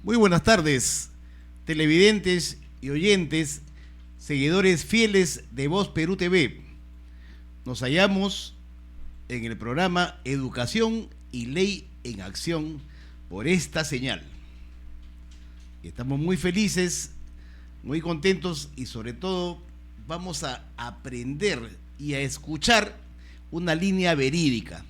Muy buenas tardes, televidentes y oyentes, seguidores fieles de Voz Perú TV. Nos hallamos en el programa Educación y Ley en Acción por esta señal. Y estamos muy felices, muy contentos y sobre todo vamos a aprender y a escuchar una línea verídica.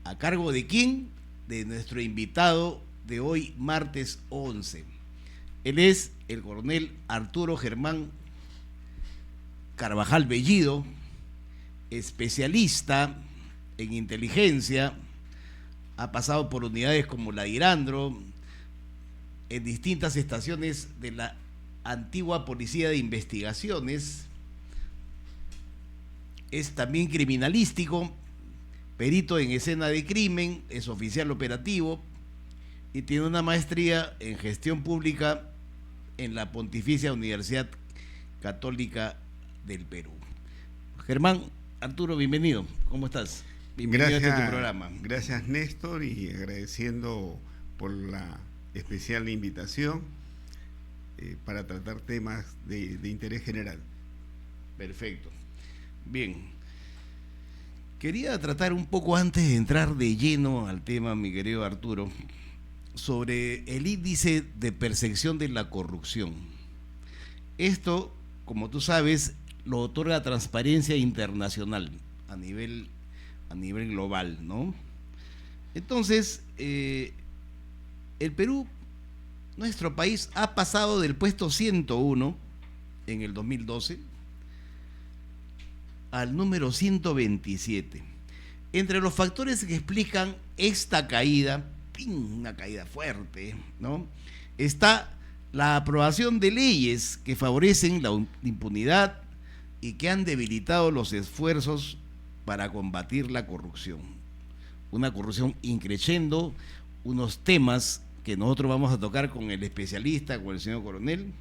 ¿A cargo de quién? De nuestro invitado de hoy, martes 11. Él es el coronel Arturo Germán Carvajal Bellido, especialista en inteligencia, ha pasado por unidades como la Irandro, en distintas estaciones de la antigua Policía de Investigaciones, es también criminalístico, perito en escena de crimen, es oficial operativo y tiene una maestría en gestión pública en la Pontificia Universidad Católica del Perú. Germán, Arturo, bienvenido. ¿Cómo estás? Bienvenido a este programa. Gracias, Néstor, y agradeciendo por la especial invitación para tratar temas de interés general. Perfecto. Bien. Quería tratar un poco antes de entrar de lleno al tema, mi querido Arturo, sobre el índice de percepción de la corrupción. Esto, como tú sabes, lo otorga Transparencia Internacional a nivel global, ¿no? Entonces, el Perú, nuestro país, ha pasado del puesto 101 en el 2012 al número 127. Entre los factores que explican esta caída, una caída fuerte, ¿no?, está la aprobación de leyes que favorecen la impunidad y que han debilitado los esfuerzos para combatir la corrupción. Una corrupción increciendo, unos temas que nosotros vamos a tocar con el especialista, con el señor coronel.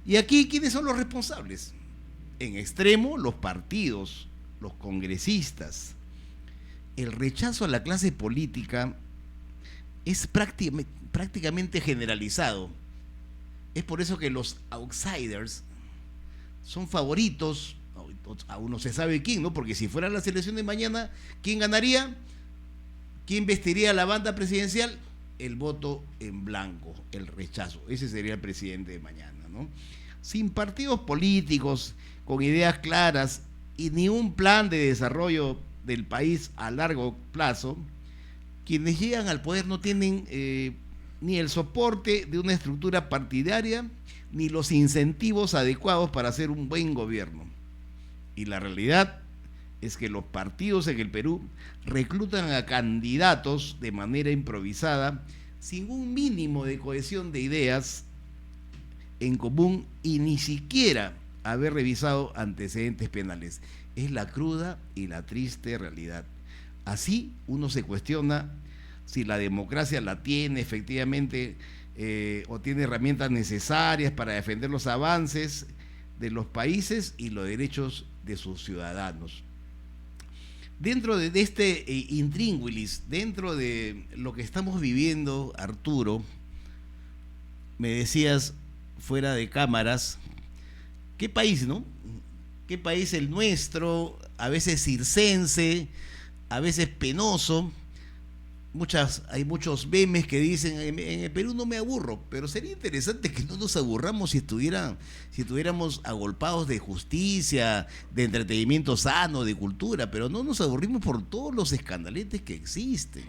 Y aquí, ¿quiénes son los responsables? En extremo, los partidos, los congresistas. El rechazo a la clase política es prácticamente generalizado. Es por eso que los outsiders son favoritos, aún no se sabe quién, ¿no? Porque si fueran las elecciones de mañana, ¿quién ganaría? ¿Quién vestiría la banda presidencial? El voto en blanco, el rechazo. Ese sería el presidente de mañana, ¿no? Sin partidos políticos, con ideas claras y ni un plan de desarrollo del país a largo plazo, quienes llegan al poder no tienen ni el soporte de una estructura partidaria ni los incentivos adecuados para hacer un buen gobierno. Y la realidad es que los partidos en el Perú reclutan a candidatos de manera improvisada, sin un mínimo de cohesión de ideas en común y ni siquiera haber revisado antecedentes penales. Es la cruda y la triste realidad. Así uno se cuestiona si la democracia la tiene efectivamente o tiene herramientas necesarias para defender los avances de los países y los derechos de sus ciudadanos. Dentro de este intríngulis, dentro de lo que estamos viviendo, Arturo, me decías fuera de cámaras, ¿qué país, no? ¿Qué país el nuestro? A veces circense, a veces penoso. Hay muchos memes que dicen, en el Perú no me aburro, pero sería interesante que no nos aburramos si estuviéramos agolpados de justicia, de entretenimiento sano, de cultura, pero no nos aburrimos por todos los escandaletes que existen.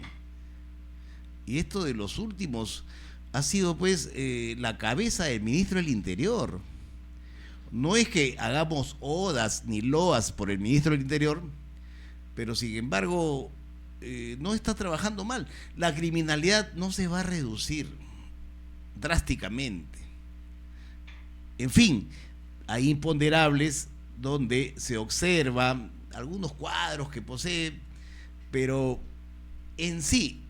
Y esto de los últimos ha sido pues la cabeza del ministro del Interior. No es que hagamos odas ni loas por el ministro del Interior, pero sin embargo no está trabajando mal. La criminalidad no se va a reducir drásticamente. En fin, hay imponderables donde se observan algunos cuadros que posee, pero en sí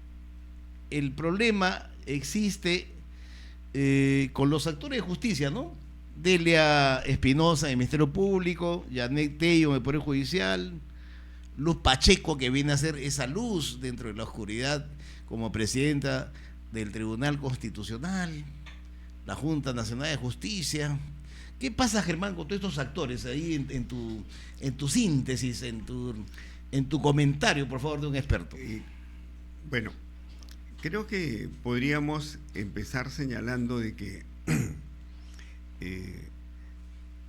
el problema existe con los actores de justicia, ¿no? Delia Espinosa del Ministerio Público, Yanet Tello del Poder Judicial, Luz Pacheco, que viene a ser esa luz dentro de la oscuridad como presidenta del Tribunal Constitucional, la Junta Nacional de Justicia. ¿Qué pasa, Germán, con todos estos actores ahí en tu síntesis, en tu comentario, por favor, de un experto? Bueno, creo que podríamos empezar señalando de que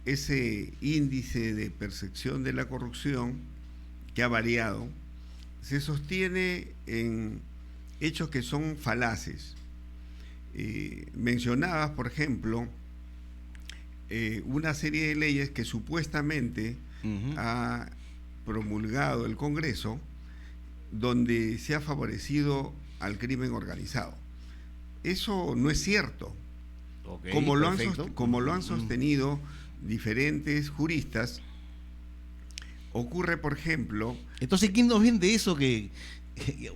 ese índice de percepción de la corrupción, que ha variado, se sostiene en hechos que son falaces. Mencionabas, por ejemplo, una serie de leyes que supuestamente ha promulgado el Congreso, donde se ha favorecido al crimen organizado. Eso no es cierto. Okay, como lo han sostenido diferentes juristas. Ocurre, por ejemplo... Entonces, ¿quién nos vende eso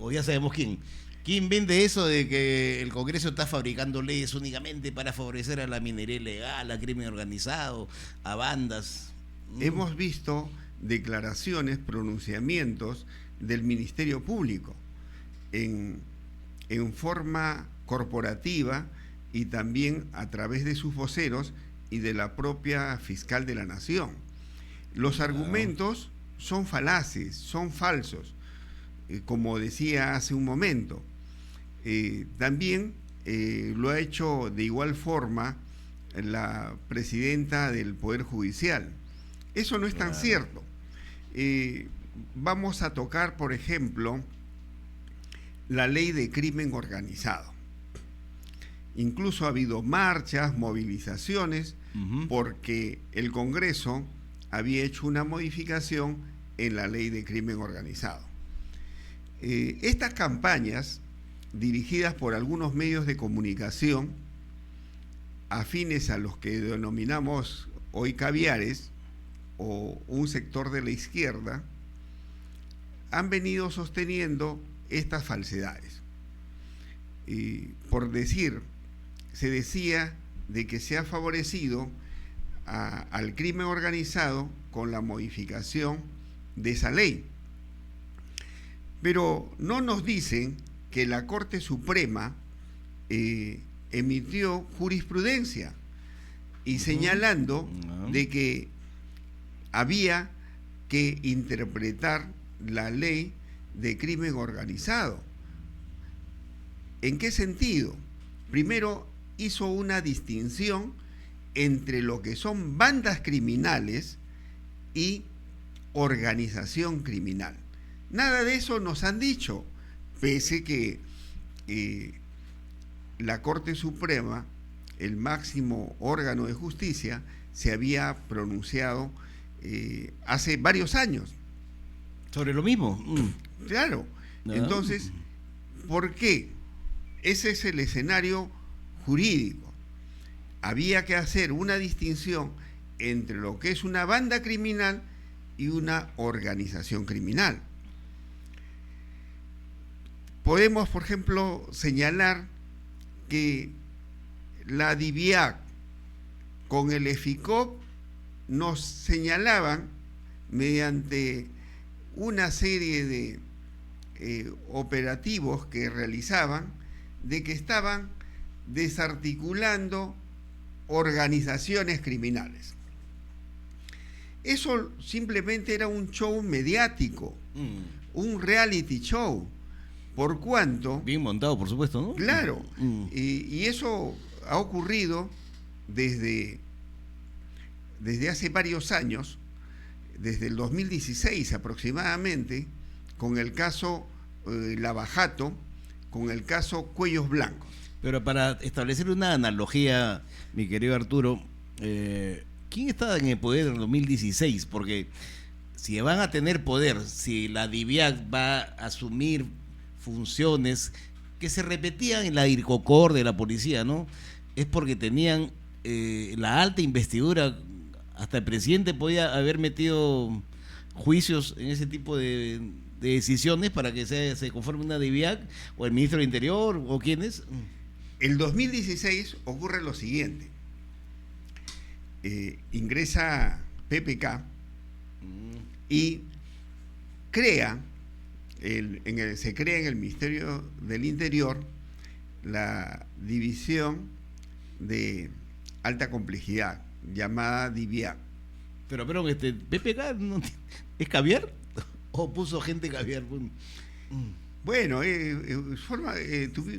o ya sabemos quién? ¿Quién vende eso de que el Congreso está fabricando leyes únicamente para favorecer a la minería ilegal, al crimen organizado, a bandas? Hemos visto declaraciones, pronunciamientos del Ministerio Público en forma corporativa y también a través de sus voceros y de la propia fiscal de la Nación. Los argumentos son falaces, son falsos, como decía hace un momento. También lo ha hecho de igual forma la presidenta del Poder Judicial. Eso no es tan cierto. Vamos a tocar, por ejemplo, la ley de crimen organizado. Incluso ha habido marchas, movilizaciones, porque el Congreso había hecho una modificación en la ley de crimen organizado. Estas campañas, dirigidas por algunos medios de comunicación, afines a los que denominamos hoy caviares, o un sector de la izquierda, han venido sosteniendo estas falsedades. Por decir, se decía de que se ha favorecido al crimen organizado con la modificación de esa ley. Pero no nos dicen que la Corte Suprema emitió jurisprudencia y señalando de que había que interpretar la ley de crimen organizado. ¿En qué sentido? Primero, hizo una distinción entre lo que son bandas criminales y organización criminal. Nada de eso nos han dicho, pese que la Corte Suprema, el máximo órgano de justicia, se había pronunciado hace varios años. ¿Sobre lo mismo? Claro. Entonces, ¿por qué? Ese es el escenario jurídico. Había que hacer una distinción entre lo que es una banda criminal y una organización criminal. Podemos, por ejemplo, señalar que la DIVIAC con el EFICOP nos señalaban mediante una serie de operativos que realizaban de que estaban desarticulando organizaciones criminales. Eso simplemente era un show mediático, un reality show, por cuanto... Bien montado, por supuesto, ¿no? Claro, y eso ha ocurrido desde hace varios años, desde el 2016 aproximadamente, con el caso Lavajato con el caso Cuellos Blancos. Pero para establecer una analogía, mi querido Arturo, ¿quién estaba en el poder en el 2016? Porque si van a tener poder, si la DIVIAC va a asumir funciones que se repetían en la IRCOCOR de la policía, ¿no? Es porque tenían la alta investidura. Hasta el presidente podía haber metido juicios en ese tipo de decisiones para que se conforme una DIVIAC, o el ministro del Interior, o quiénes. El 2016 ocurre lo siguiente. Ingresa PPK y se crea en el Ministerio del Interior la división de alta complejidad, llamada DIVIAC. Pero PPK ¿es caviar? ¿O puso gente caviar? Bueno,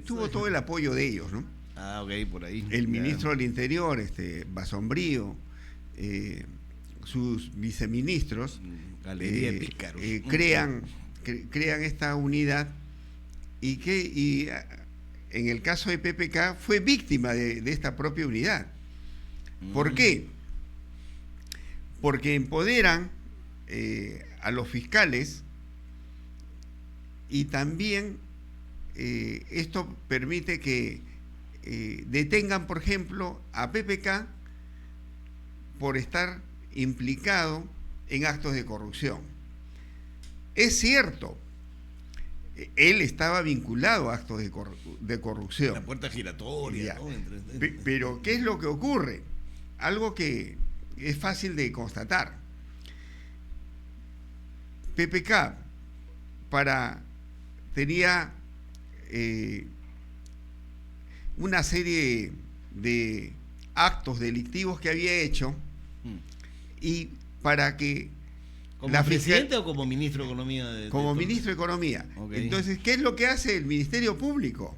tuvo todo el apoyo de ellos, ¿no? Ah, ok, por ahí. El ministro del Interior, Basombrío, sus viceministros, Galería de pícaros. crean esta unidad y en el caso de PPK fue víctima de esta propia unidad. ¿Por qué? Porque empoderan a los fiscales y también esto permite que detengan, por ejemplo, a PPK por estar implicado en actos de corrupción. Es cierto, él estaba vinculado a actos de corrupción. La puerta giratoria, ¿no? Pero, ¿qué es lo que ocurre? Algo que es fácil de constatar. PPK tenía una serie de actos delictivos que había hecho y para que ¿Como presidente o como ministro de Economía? Como ministro de Economía. Okay. Entonces, ¿qué es lo que hace el Ministerio Público?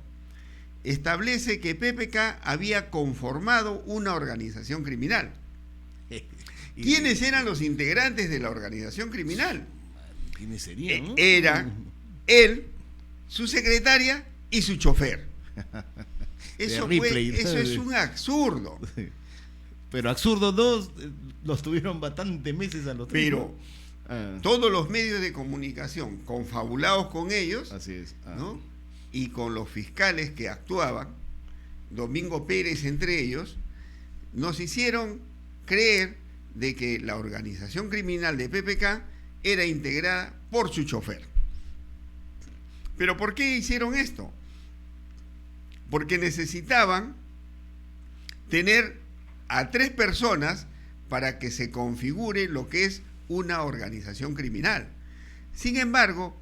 Establece que PPK había conformado una organización criminal. ¿Quiénes eran los integrantes de la organización criminal? ¿Quiénes serían? ¿No? Era él, su secretaria y su chofer. Eso es un absurdo. Pero absurdo dos, los tuvieron bastantes meses a los tres. Pero todos los medios de comunicación confabulados con ellos, así es, ¿no? Y con los fiscales que actuaban, Domingo Pérez entre ellos, nos hicieron creer de que la organización criminal de PPK era integrada por su chofer. ¿Pero por qué hicieron esto? Porque necesitaban tener a 3 personas para que se configure lo que es una organización criminal. Sin embargo,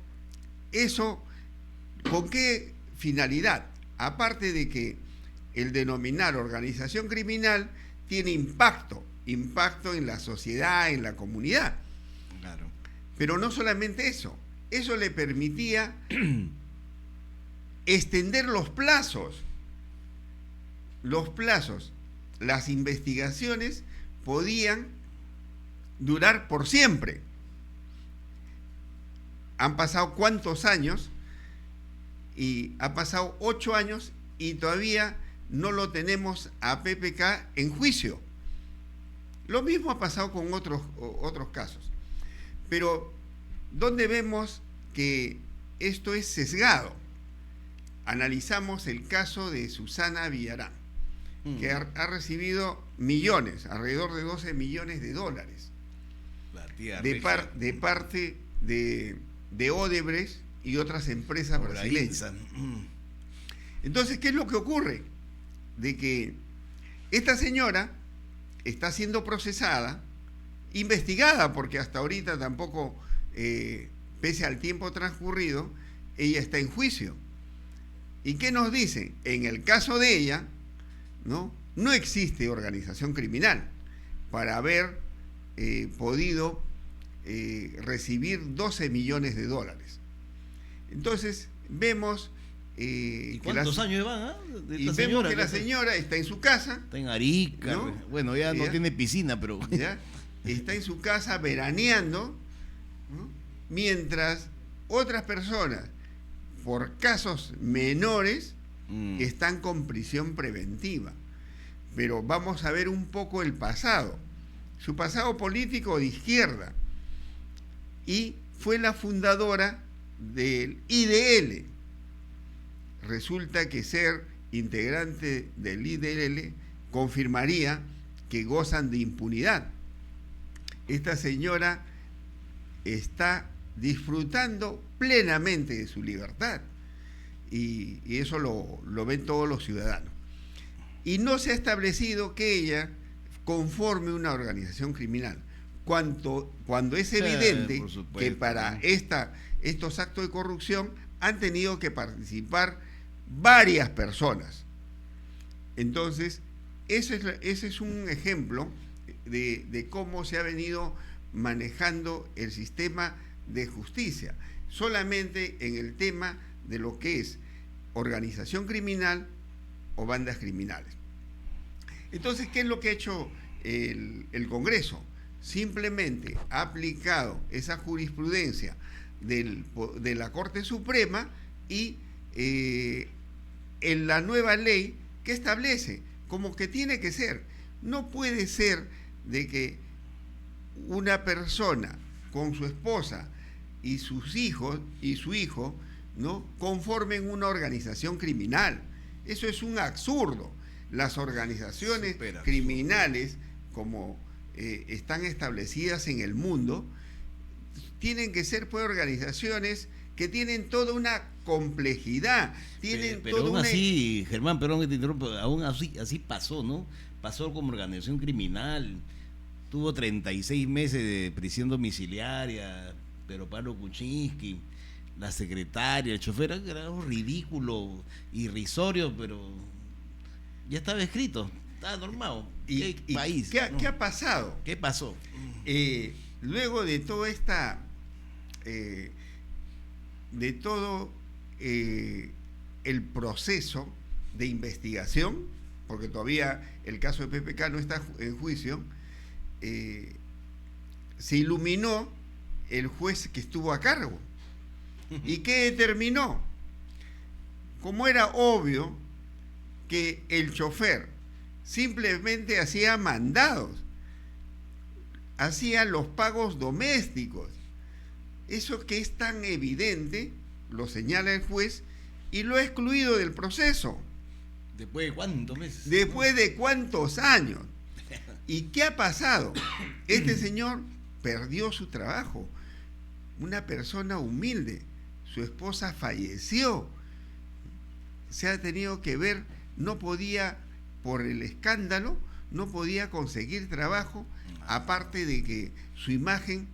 eso, ¿con qué finalidad? Aparte de que el denominar organización criminal tiene impacto en la sociedad, en la comunidad. Claro. Pero no solamente eso le permitía extender los plazos. Las investigaciones podían durar por siempre. Han pasado ¿cuántos años? Y ha pasado 8 años y todavía no lo tenemos a PPK en juicio. Lo mismo ha pasado con otros casos. Pero, ¿dónde vemos que esto es sesgado? Analizamos el caso de Susana Villarán, que ha recibido millones, alrededor de 12 millones de dólares, de parte de Odebrecht y otras empresas brasileñas. Entonces, ¿qué es lo que ocurre? De que esta señora está siendo procesada, investigada, porque hasta ahorita tampoco, pese al tiempo transcurrido, ella está en juicio. ¿Y qué nos dicen? En el caso de ella, no existe organización criminal para haber podido recibir 12 millones de dólares. Entonces, vemos... ¿Y cuántos años van? Y vemos que la señora está en su casa. Está en Arica. ¿No? Bueno, ya no tiene piscina, pero... ¿Ya? Está en su casa veraneando, ¿no? Mientras otras personas, por casos menores están con prisión preventiva. Pero vamos a ver un poco el pasado. Su pasado político de izquierda. Y fue la fundadora del IDL. Resulta que ser integrante del IDL confirmaría que gozan de impunidad. Esta señora está disfrutando plenamente de su libertad y eso lo ven todos los ciudadanos. Y no se ha establecido que ella conforme una organización criminal. Cuando es evidente que para estos actos de corrupción han tenido que participar varias personas. Entonces, ese es un ejemplo de cómo se ha venido manejando el sistema de justicia, solamente en el tema de lo que es organización criminal o bandas criminales. Entonces, ¿qué es lo que ha hecho el Congreso? Simplemente ha aplicado esa jurisprudencia de la Corte Suprema y en la nueva ley que establece como que tiene que ser. No puede ser de que una persona con su esposa y sus hijos y su hijo, ¿no?, conformen una organización criminal. Eso es un absurdo. Las organizaciones criminales, como están establecidas en el mundo, tienen que ser pues organizaciones que tienen toda una complejidad, tienen pero aún así, Germán, perdón que te interrumpa, aún así pasó, ¿no? Pasó como organización criminal, tuvo 36 meses de prisión domiciliaria, pero Pablo Kuczynski, la secretaria, el chofer, era un ridículo, irrisorio, pero ya estaba escrito, estaba normado. ¿Qué país? ¿Qué ha pasado? ¿Qué pasó? Luego de toda esta... de todo el proceso de investigación, porque todavía el caso de PPK no está en juicio, se iluminó el juez que estuvo a cargo. ¿Y qué determinó? Como era obvio que el chofer simplemente hacía mandados, hacía los pagos domésticos. Eso que es tan evidente, lo señala el juez y lo ha excluido del proceso. ¿Después de cuántos meses? ¿Después de cuántos años? ¿Y qué ha pasado? Este señor perdió su trabajo. Una persona humilde. Su esposa falleció. Se ha tenido que ver, no podía, por el escándalo, no podía conseguir trabajo, aparte de que su imagen...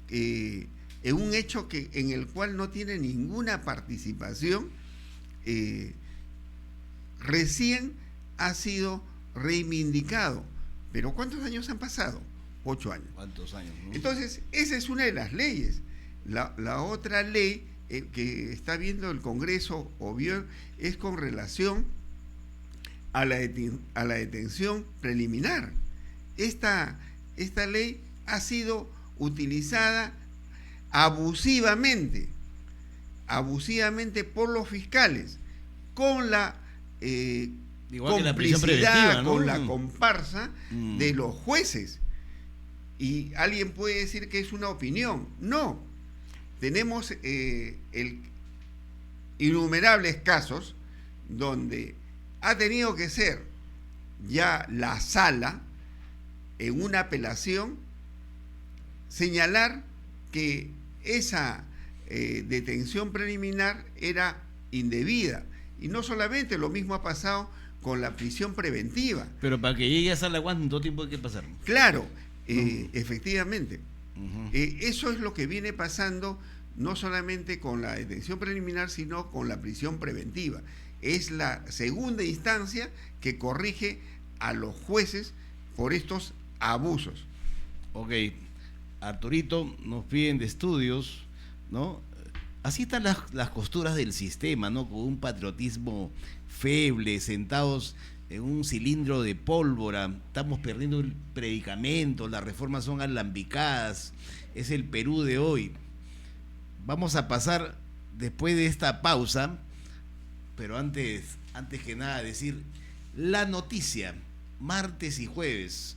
en un hecho en el cual no tiene ninguna participación, recién ha sido reivindicado. Pero ¿cuántos años han pasado? 8 años. ¿Cuántos años? ¿No? Entonces, esa es una de las leyes. La otra ley que está viendo el Congreso, obvio, es con relación a la detención preliminar. Esta ley ha sido utilizada abusivamente por los fiscales, con la complicidad, ¿no?, con la comparsa de los jueces. Y alguien puede decir que es una opinión. No, tenemos innumerables casos donde ha tenido que ser ya la sala, en una apelación, señalar que esa detención preliminar era indebida. Y no solamente, lo mismo ha pasado con la prisión preventiva. Pero para que llegue a sala, ¿cuánto tiempo hay que pasar? Claro, efectivamente. Eso es lo que viene pasando, no solamente con la detención preliminar, sino con la prisión preventiva. Es la segunda instancia que corrige a los jueces por estos abusos. Ok. Arturito, nos piden de estudios, ¿no? Así están las costuras del sistema, ¿no? Con un patriotismo feble, sentados en un cilindro de pólvora, estamos perdiendo el predicamento, las reformas son alambicadas, es el Perú de hoy. Vamos a pasar después de esta pausa, pero antes que nada decir la noticia, martes y jueves,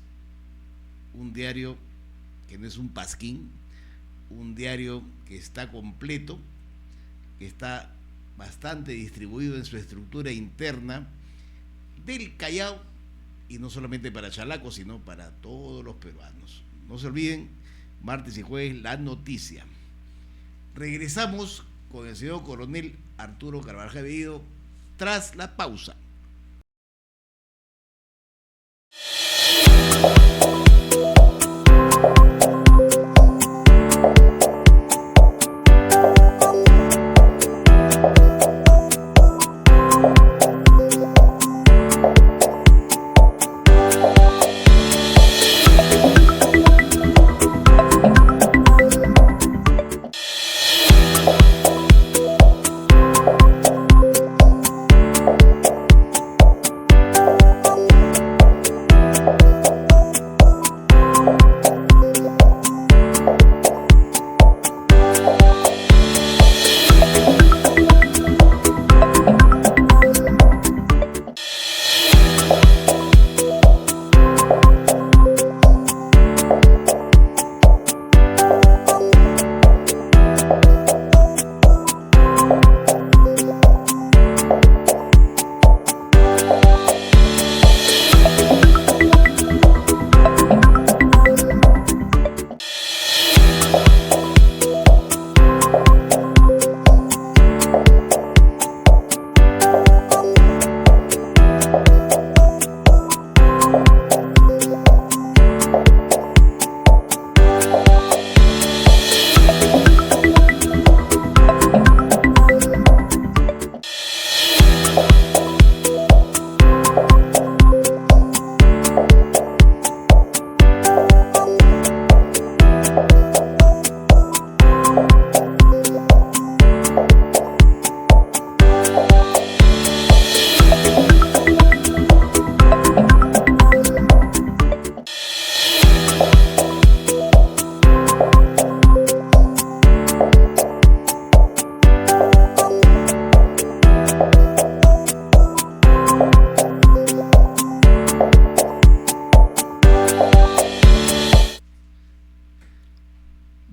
un diario que no es un pasquín, un diario que está completo, que está bastante distribuido en su estructura interna del Callao, y no solamente para Chalaco, sino para todos los peruanos. No se olviden, martes y jueves, la noticia. Regresamos con el señor coronel Arturo Carvajal Bellido tras la pausa.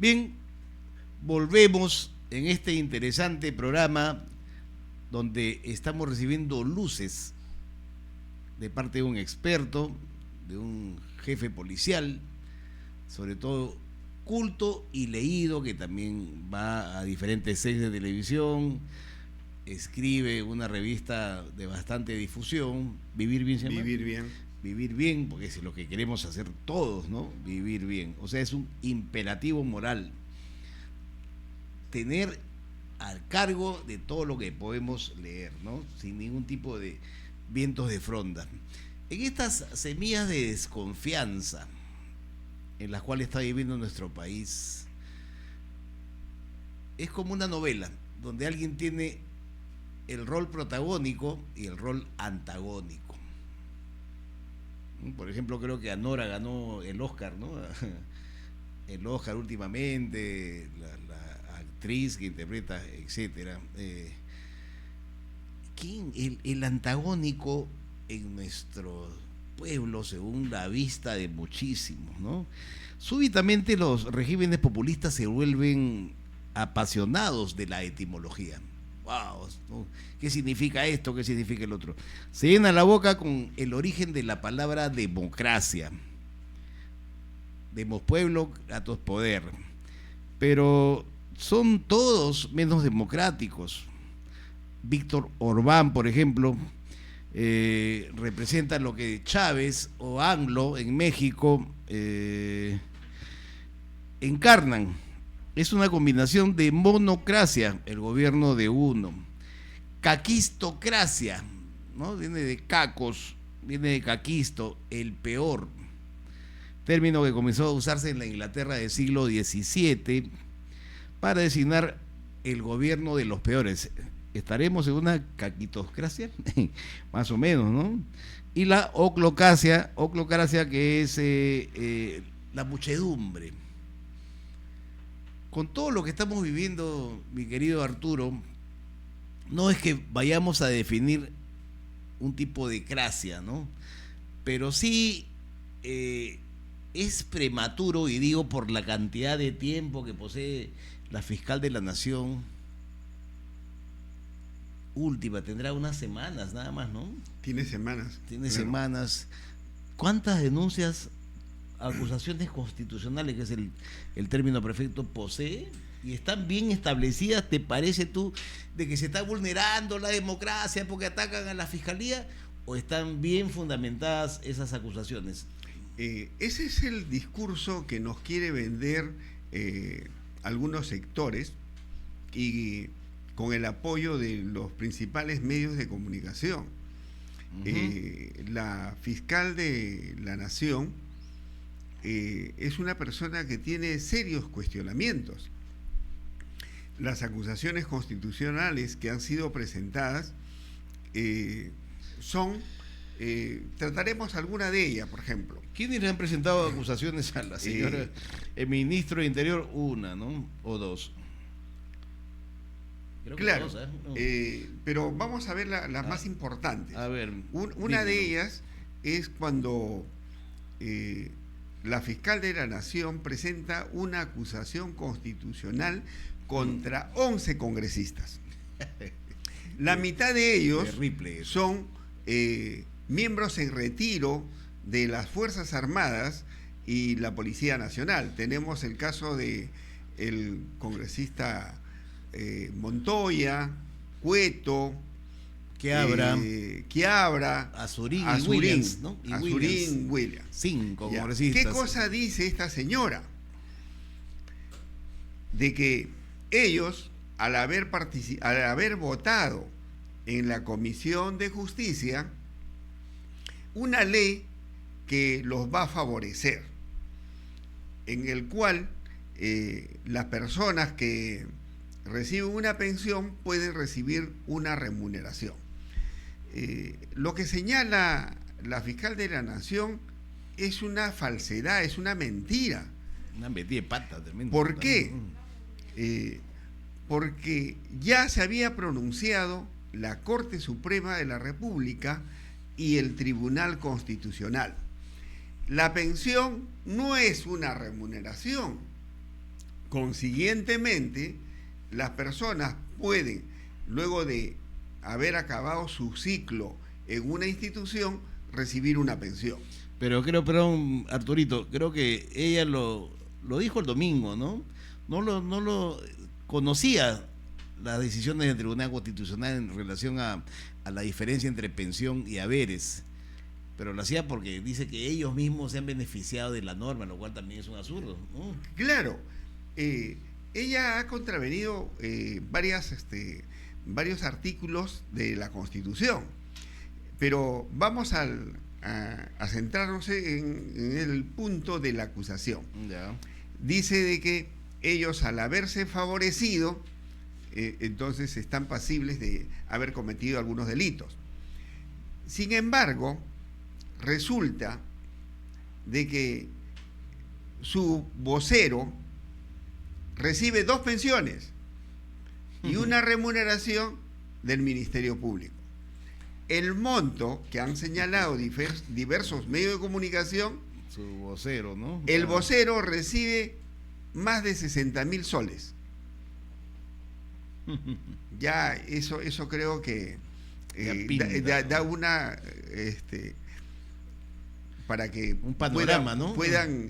Bien, volvemos en este interesante programa donde estamos recibiendo luces de parte de un experto, de un jefe policial, sobre todo culto y leído, que también va a diferentes series de televisión, escribe una revista de bastante difusión, Vivir Bien, ¿se llama? Vivir Bien. Vivir bien, porque es lo que queremos hacer todos, ¿no? Vivir bien. O sea, es un imperativo moral. Tener al cargo de todo lo que podemos leer, ¿no? Sin ningún tipo de vientos de fronda. En estas semillas de desconfianza en las cuales está viviendo nuestro país, es como una novela donde alguien tiene el rol protagónico y el rol antagónico. Por ejemplo, creo que Anora ganó el Oscar, ¿no? El Oscar últimamente, la actriz que interpreta, etcétera. ¿Quién? El antagónico en nuestro pueblo, según la vista de muchísimos, ¿no? Súbitamente los regímenes populistas se vuelven apasionados de la etimología. Wow, ¿no? ¿Qué significa esto? ¿Qué significa el otro? Se llena la boca con el origen de la palabra democracia. Demos pueblo, gratos poder. Pero son todos menos democráticos. Víctor Orbán, por ejemplo, representa lo que Chávez o AMLO en México encarnan. Es una combinación de monocracia, el gobierno de uno, caquistocracia, ¿no? Viene de cacos, viene de caquisto, el peor, término que comenzó a usarse en la Inglaterra del siglo XVII para designar el gobierno de los peores. ¿Estaremos en una caquitocracia? Más o menos, ¿no? Y la oclocracia que es la muchedumbre. con todo lo que estamos viviendo, mi querido Arturo, no es que vayamos a definir un tipo de cracia, ¿no? Pero sí es prematuro, y digo por la cantidad de tiempo que posee la fiscal de la Nación, última, tendrá unas semanas nada más, ¿no? Tiene semanas. Tiene semanas. ¿Cuántas denuncias, acusaciones constitucionales, que es el término perfecto, posee? ¿Y están bien establecidas, te parece tú, de que se está vulnerando la democracia porque atacan a la fiscalía? ¿O están bien fundamentadas esas acusaciones? Ese es el discurso que nos quiere vender algunos sectores, y con el apoyo de los principales medios de comunicación. La fiscal de la Nación es una persona que tiene serios cuestionamientos. Las acusaciones constitucionales que han sido presentadas son, trataremos alguna de ellas, por ejemplo. ¿Quiénes le han presentado acusaciones a la señora, el ministro de Interior? Una, ¿no? O dos. Creo que claro, dos, ¿no? Pero vamos a ver las más importantes. A ver. Una de ellas es cuando la fiscal de la Nación presenta una acusación constitucional contra 11 congresistas. La mitad de ellos son miembros en retiro de las Fuerzas Armadas y la Policía Nacional. Tenemos el caso de el congresista Montoya, Cueto, Quiabra, Azurín y Williams, ¿no? Y Williams. 5 congresistas. ¿Qué cosa dice esta señora? De que ellos, al haber votado en la Comisión de Justicia una ley que los va a favorecer, en el cual las personas que reciben una pensión pueden recibir una remuneración. Lo que señala la fiscal de la Nación es una falsedad, es una mentira. Una metida de pata tremenda. ¿Por qué? Porque ya se había pronunciado la Corte Suprema de la República y el Tribunal Constitucional. La pensión no es una remuneración. Consiguientemente, las personas pueden, luego de haber acabado su ciclo en una institución, recibir una pensión. Pero creo, perdón, Arturito, creo que ella lo dijo el domingo, ¿no? No lo conocía, las decisiones del Tribunal Constitucional en relación a la diferencia entre pensión y haberes, pero lo hacía porque dice que ellos mismos se han beneficiado de la norma, lo cual también es un absurdo, ¿no? Claro, ella ha contravenido varios artículos de la Constitución, pero vamos a centrarnos en el punto de la acusación. Ya. Dice de que ellos, al haberse favorecido, entonces están pasibles de haber cometido algunos delitos. Sin embargo, resulta de que su vocero recibe 2 pensiones y una remuneración del Ministerio Público. El monto que han señalado diversos medios de comunicación, su vocero, ¿no? El vocero recibe más de 60.000 soles. Ya eso creo que da una para que un panorama, puedan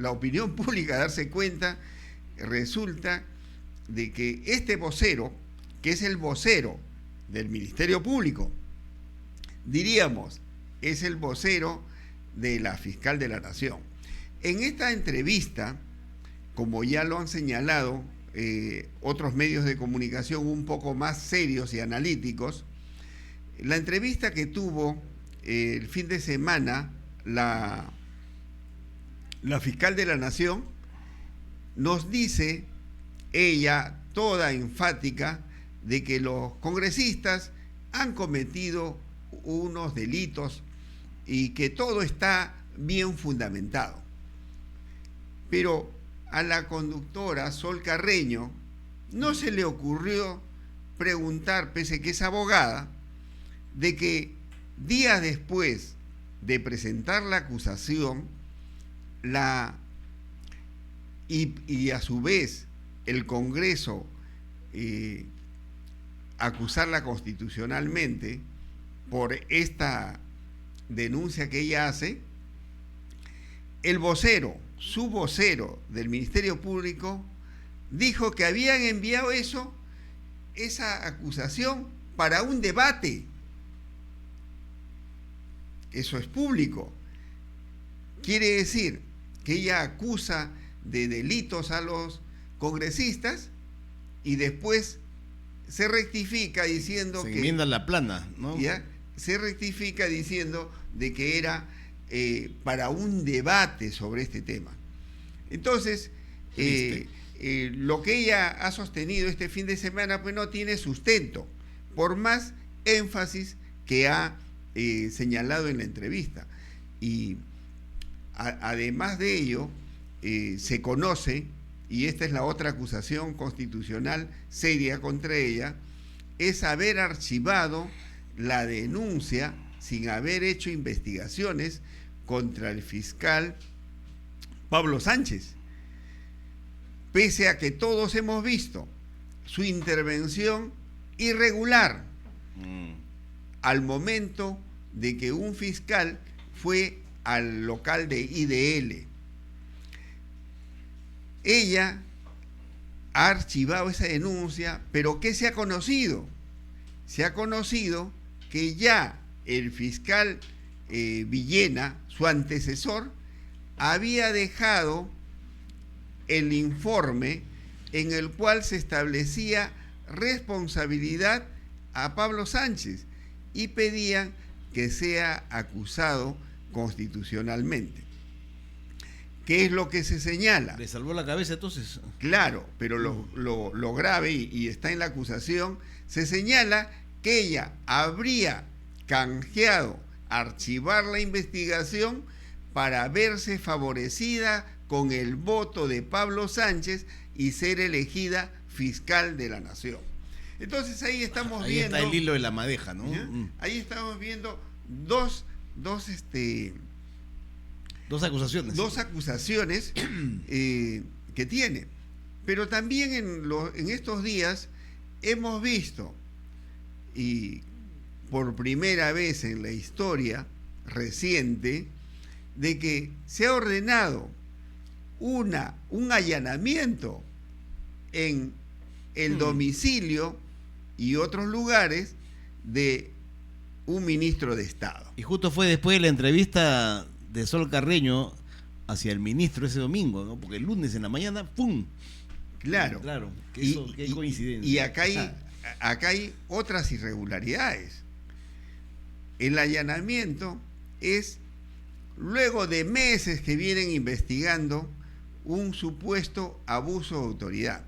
la opinión pública darse cuenta. Resulta de que este vocero, que es el vocero del Ministerio Público, diríamos, es el vocero de la fiscal de la Nación. En esta entrevista, como ya lo han señalado otros medios de comunicación un poco más serios y analíticos, la entrevista que tuvo el fin de semana la fiscal de la Nación, nos dice ella, toda enfática, de que los congresistas han cometido unos delitos y que todo está bien fundamentado. Pero a la conductora Sol Carreño no se le ocurrió preguntar, pese que es abogada, de que días después de presentar la acusación, y a su vez el Congreso acusarla constitucionalmente por esta denuncia que ella hace, el vocero, su vocero del Ministerio Público, dijo que habían enviado esa acusación para un debate. Eso es público. Quiere decir que ella acusa de delitos a los congresistas y después se rectifica diciendo se enmienda la plana, ¿no? ¿Ya? Se rectifica diciendo de que era para un debate sobre este tema. Entonces, lo que ella ha sostenido este fin de semana pues no tiene sustento, por más énfasis que ha señalado en la entrevista. Y además de ello, se conoce, y esta es la otra acusación constitucional seria contra ella, es haber archivado la denuncia sin haber hecho investigaciones contra el fiscal Pablo Sánchez, pese a que todos hemos visto su intervención irregular al momento de que un fiscal fue al local de IDL. Ella ha archivado esa denuncia, pero ¿qué se ha conocido? Se ha conocido que ya el fiscal Villena, su antecesor, había dejado el informe en el cual se establecía responsabilidad a Pablo Sánchez y pedían que sea acusado constitucionalmente. ¿Qué es lo que se señala? ¿Le salvó la cabeza entonces? Claro, pero lo grave, y está en la acusación, se señala que ella habría canjeado archivar la investigación para verse favorecida con el voto de Pablo Sánchez y ser elegida fiscal de la Nación. Entonces ahí estamos viendo... Ahí está el hilo de la madeja, ¿no? Ahí estamos viendo dos acusaciones. Dos acusaciones que tiene. Pero también en estos días hemos visto, y por primera vez en la historia reciente, de que se ha ordenado un allanamiento en el domicilio y otros lugares de un ministro de Estado. Y justo fue después de la entrevista de Sol Carreño hacia el ministro ese domingo, ¿no? Porque el lunes en la mañana, ¡pum! Claro. Claro, qué coincidencia. Y acá hay otras irregularidades. El allanamiento es luego de meses que vienen investigando un supuesto abuso de autoridad.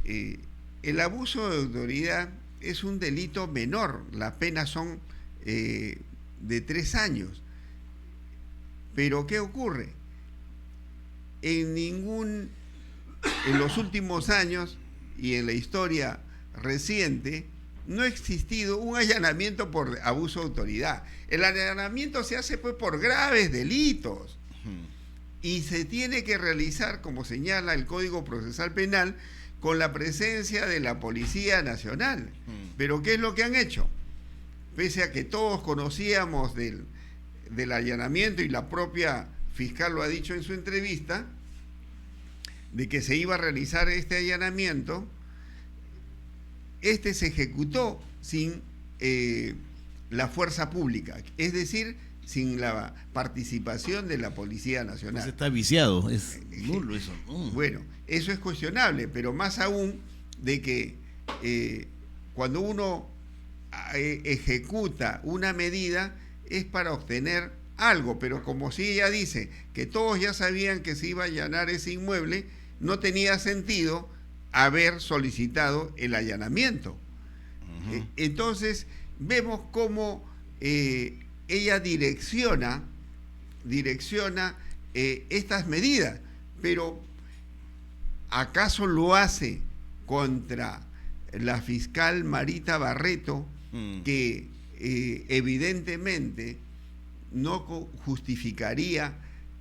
El abuso de autoridad es un delito menor, las penas son de 3 años. Pero ¿qué ocurre? En los últimos años y en la historia reciente no ha existido un allanamiento por abuso de autoridad. El allanamiento se hace pues por graves delitos y se tiene que realizar, como señala el Código Procesal Penal, con la presencia de la Policía Nacional. Pero ¿qué es lo que han hecho? Pese a que todos conocíamos del allanamiento, y la propia fiscal lo ha dicho en su entrevista, de que se iba a realizar este allanamiento, se ejecutó sin la fuerza pública, es decir, sin la participación de la Policía Nacional. Pues está viciado, es nulo eso. Bueno, eso es cuestionable, pero más aún de que cuando uno ejecuta una medida es para obtener algo, pero como si ella dice que todos ya sabían que se iba a allanar ese inmueble, no tenía sentido haber solicitado el allanamiento. Entonces vemos cómo ella direcciona estas medidas, pero ¿Acaso lo hace contra la fiscal Marita Barreto, que evidentemente no justificaría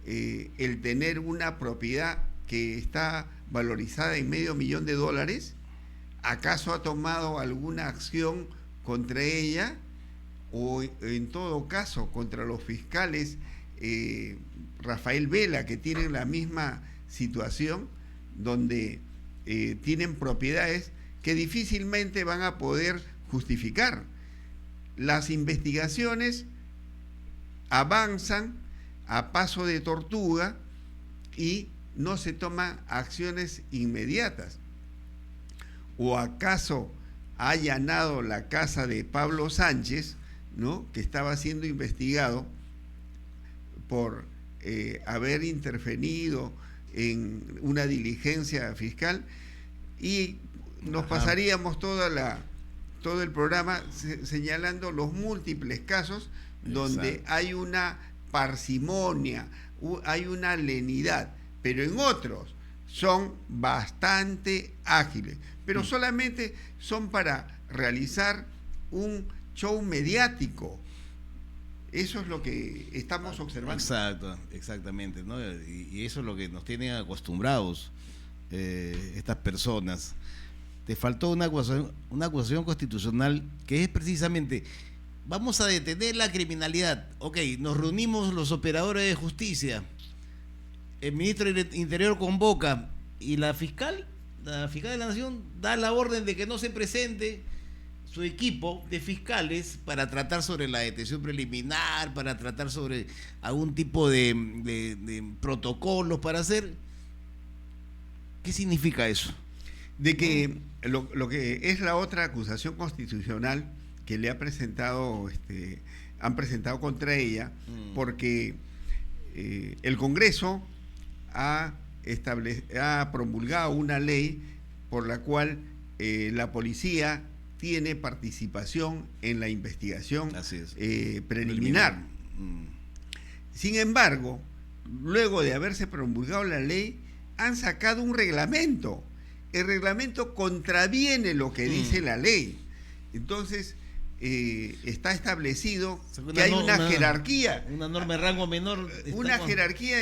el tener una propiedad que está valorizada en $500,000? ¿Acaso ha tomado alguna acción contra ella? O en todo caso contra los fiscales Rafael Vela, que tienen la misma situación, donde tienen propiedades que difícilmente van a poder justificar. Las investigaciones avanzan a paso de tortuga y no se toman acciones inmediatas. ¿O acaso ha allanado la casa de Pablo Sánchez, ¿no?, que estaba siendo investigado por haber intervenido en una diligencia fiscal? Y nos pasaríamos todo el programa señalando los múltiples casos donde hay una parsimonia, hay una lenidad, pero en otros son bastante ágiles, pero solamente son para realizar un show mediático. Eso es lo que estamos observando. Exactamente, ¿no? Y eso es lo que nos tienen acostumbrados estas personas. Te faltó una acusación constitucional que es precisamente: vamos a detener la criminalidad. Ok, nos reunimos los operadores de justicia, el ministro del Interior convoca y la fiscal de la Nación da la orden de que no se presente su equipo de fiscales para tratar sobre la detención preliminar, para tratar sobre algún tipo de protocolos para hacer. ¿Qué significa eso? De que lo que es la otra acusación constitucional que le han presentado contra ella, porque el Congreso ha promulgado una ley por la cual la policía tiene participación en la investigación preliminar. Sin embargo, luego de haberse promulgado la ley, han sacado un reglamento. El reglamento contraviene lo que dice la ley. Entonces, está establecido que hay una jerarquía. Una norma de rango menor. Una jerarquía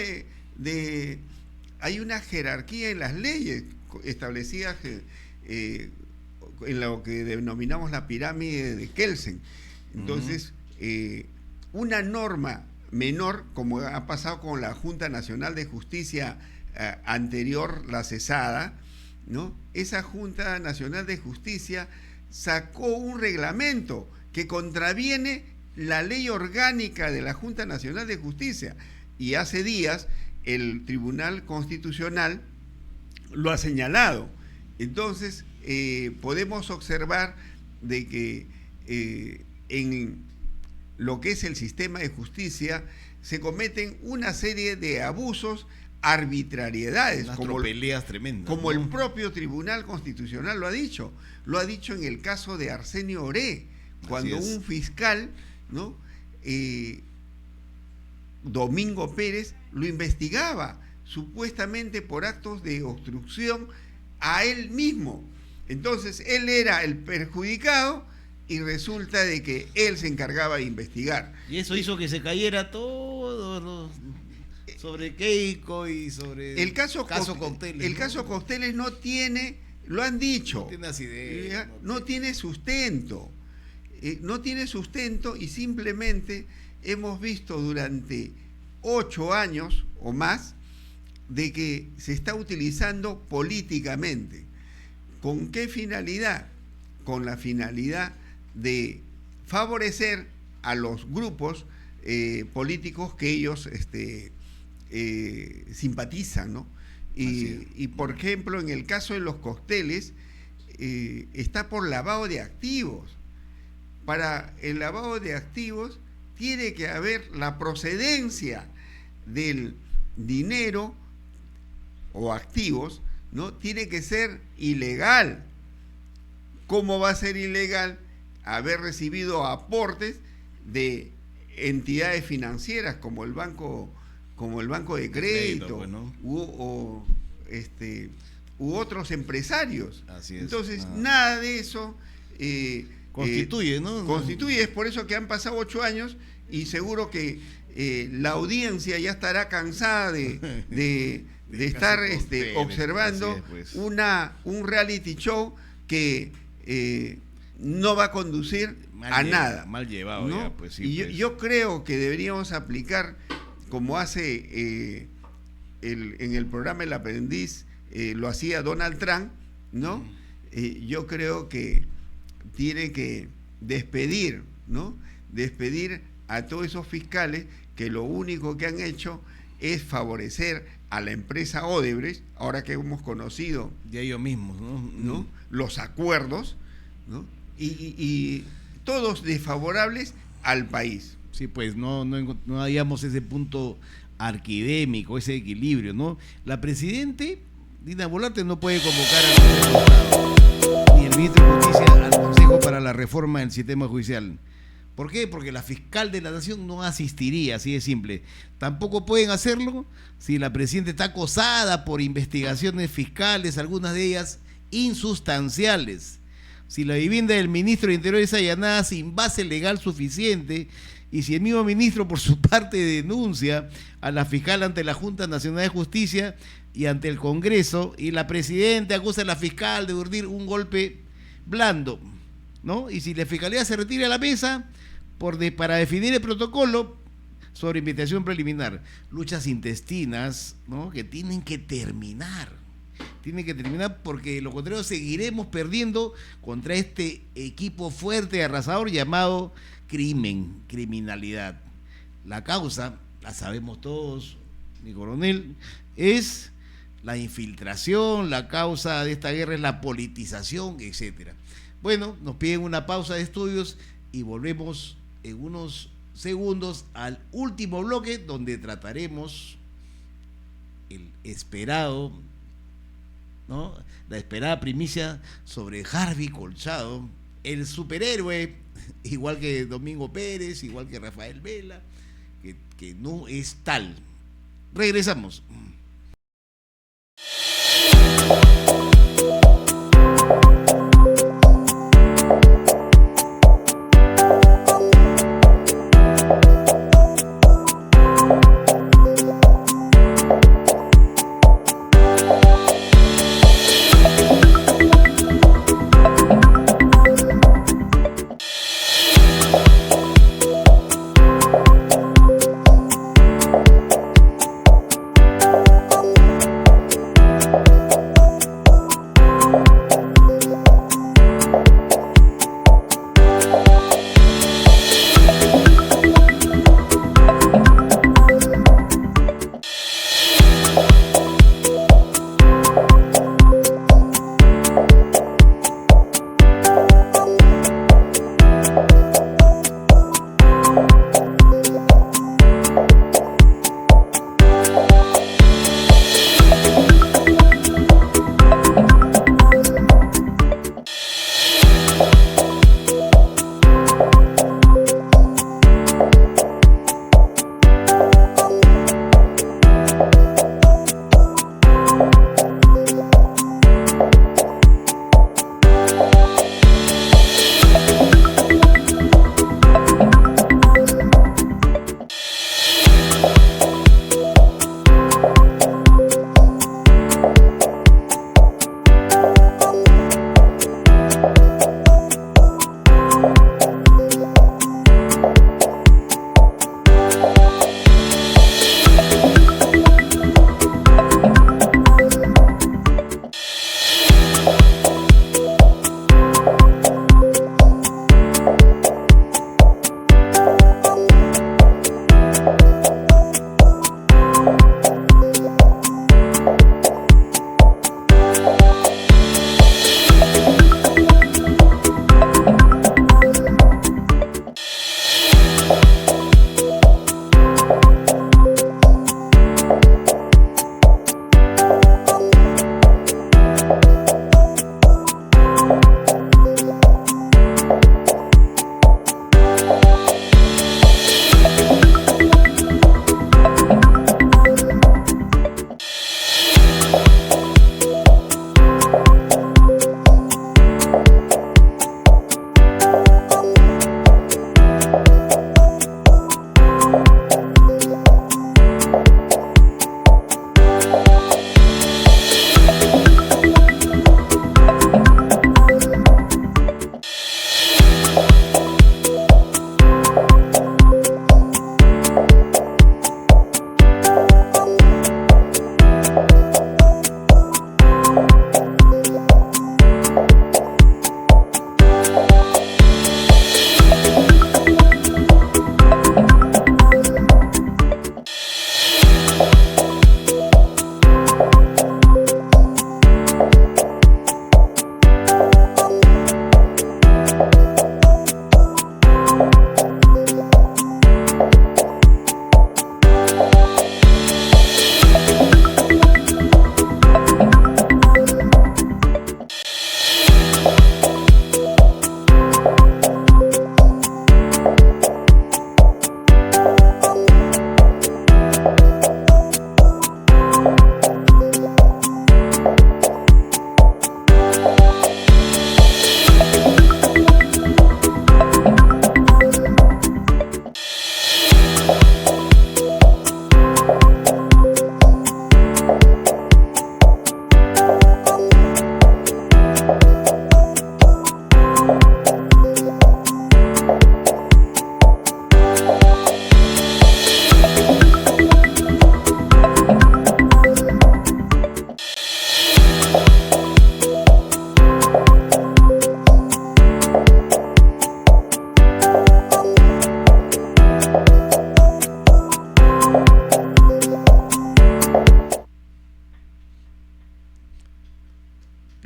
hay una jerarquía en las leyes establecidas en lo que denominamos la pirámide de Kelsen. Entonces, una norma menor, como ha pasado con la Junta Nacional de Justicia anterior, la cesada, ¿no? Esa Junta Nacional de Justicia sacó un reglamento que contraviene la ley orgánica de la Junta Nacional de Justicia, y hace días el Tribunal Constitucional lo ha señalado. Entonces, podemos observar de que en lo que es el sistema de justicia se cometen una serie de abusos, arbitrariedades, peleas tremendas, como el propio Tribunal Constitucional lo ha dicho en el caso de Arsenio Oré, cuando un fiscal, ¿no?, Domingo Pérez, lo investigaba supuestamente por actos de obstrucción a él mismo. Entonces él era el perjudicado y resulta de que él se encargaba de investigar. Y eso hizo que se cayera todo sobre Keiko y sobre el caso Cauteles. El caso Cauteles no tiene, lo han dicho, no tiene asidero, no tiene sustento. No tiene sustento, y simplemente hemos visto durante 8 años o más de que se está utilizando políticamente. ¿Con qué finalidad? Con la finalidad de favorecer a los grupos políticos que ellos simpatizan, ¿no? Y por ejemplo, en el caso de los Cauteles, está por lavado de activos. Para el lavado de activos tiene que haber la procedencia del dinero o activos, ¿no? Tiene que ser ilegal. ¿Cómo va a ser ilegal haber recibido aportes de entidades financieras como el banco de crédito, pues, ¿no? o u otros empresarios. Así es. Entonces, nada de eso constituye, ¿no? Constituye, es por eso que han pasado 8 años y seguro que la audiencia ya estará cansada de estar observando pues. un reality show que no va a conducir nada. Mal llevado, ¿no? ya, pues sí. Y pues. yo creo que deberíamos aplicar, como hace en el programa El Aprendiz, lo hacía Donald Trump, ¿no? Yo creo que tiene que despedir, ¿no? Despedir a todos esos fiscales que lo único que han hecho es favorecer a la empresa Odebrecht, ahora que hemos conocido de ellos mismos, ¿no? Los acuerdos, ¿no? Y todos desfavorables al país. Sí, pues no hallamos ese punto arquidémico, ese equilibrio, ¿no? La presidente, Dina Boluarte, no puede convocar al Consejo de Estado, ni el ministro de Justicia al Consejo para la Reforma del Sistema Judicial. ¿Por qué? Porque la fiscal de la Nación no asistiría, así de simple. Tampoco pueden hacerlo si la presidenta está acosada por investigaciones fiscales, algunas de ellas insustanciales. Si la vivienda del ministro de Interior es allanada sin base legal suficiente, y si el mismo ministro por su parte denuncia a la fiscal ante la Junta Nacional de Justicia y ante el Congreso, y la presidenta acusa a la fiscal de urdir un golpe blando, ¿no? Y si la fiscalía se retira a la mesa para definir el protocolo sobre investigación preliminar, luchas intestinas, ¿no? Que tienen que terminar porque de lo contrario seguiremos perdiendo contra este equipo fuerte y arrasador llamado criminalidad. La causa, la sabemos todos, mi coronel, es la infiltración, la causa de esta guerra es la politización, etcétera. Bueno, nos piden una pausa de estudios y volvemos en unos segundos al último bloque donde trataremos el esperado, ¿no? La esperada primicia sobre Harvey Colchado, el superhéroe, igual que Domingo Pérez, igual que Rafael Vela, que no es tal. Regresamos.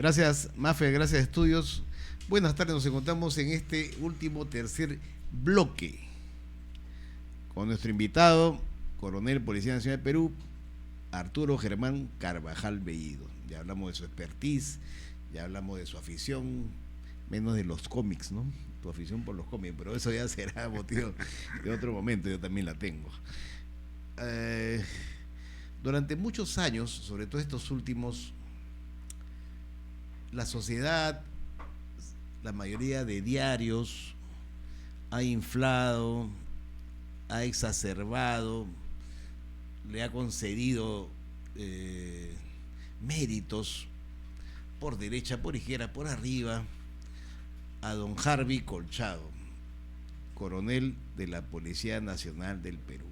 Gracias, Mafe, gracias, Estudios. Buenas tardes, nos encontramos en este último tercer bloque con nuestro invitado, coronel Policía Nacional de Perú, Arturo Germán Carvajal Bellido. Ya hablamos de su expertise, ya hablamos de su afición, menos de los cómics, ¿no? Tu afición por los cómics, pero eso ya será motivo de otro momento, yo también la tengo. Durante muchos años, sobre todo estos últimos, la sociedad, la mayoría de diarios, ha inflado, ha exacerbado, le ha concedido méritos por derecha, por izquierda, por arriba, a don Harvey Colchado, coronel de la Policía Nacional del Perú.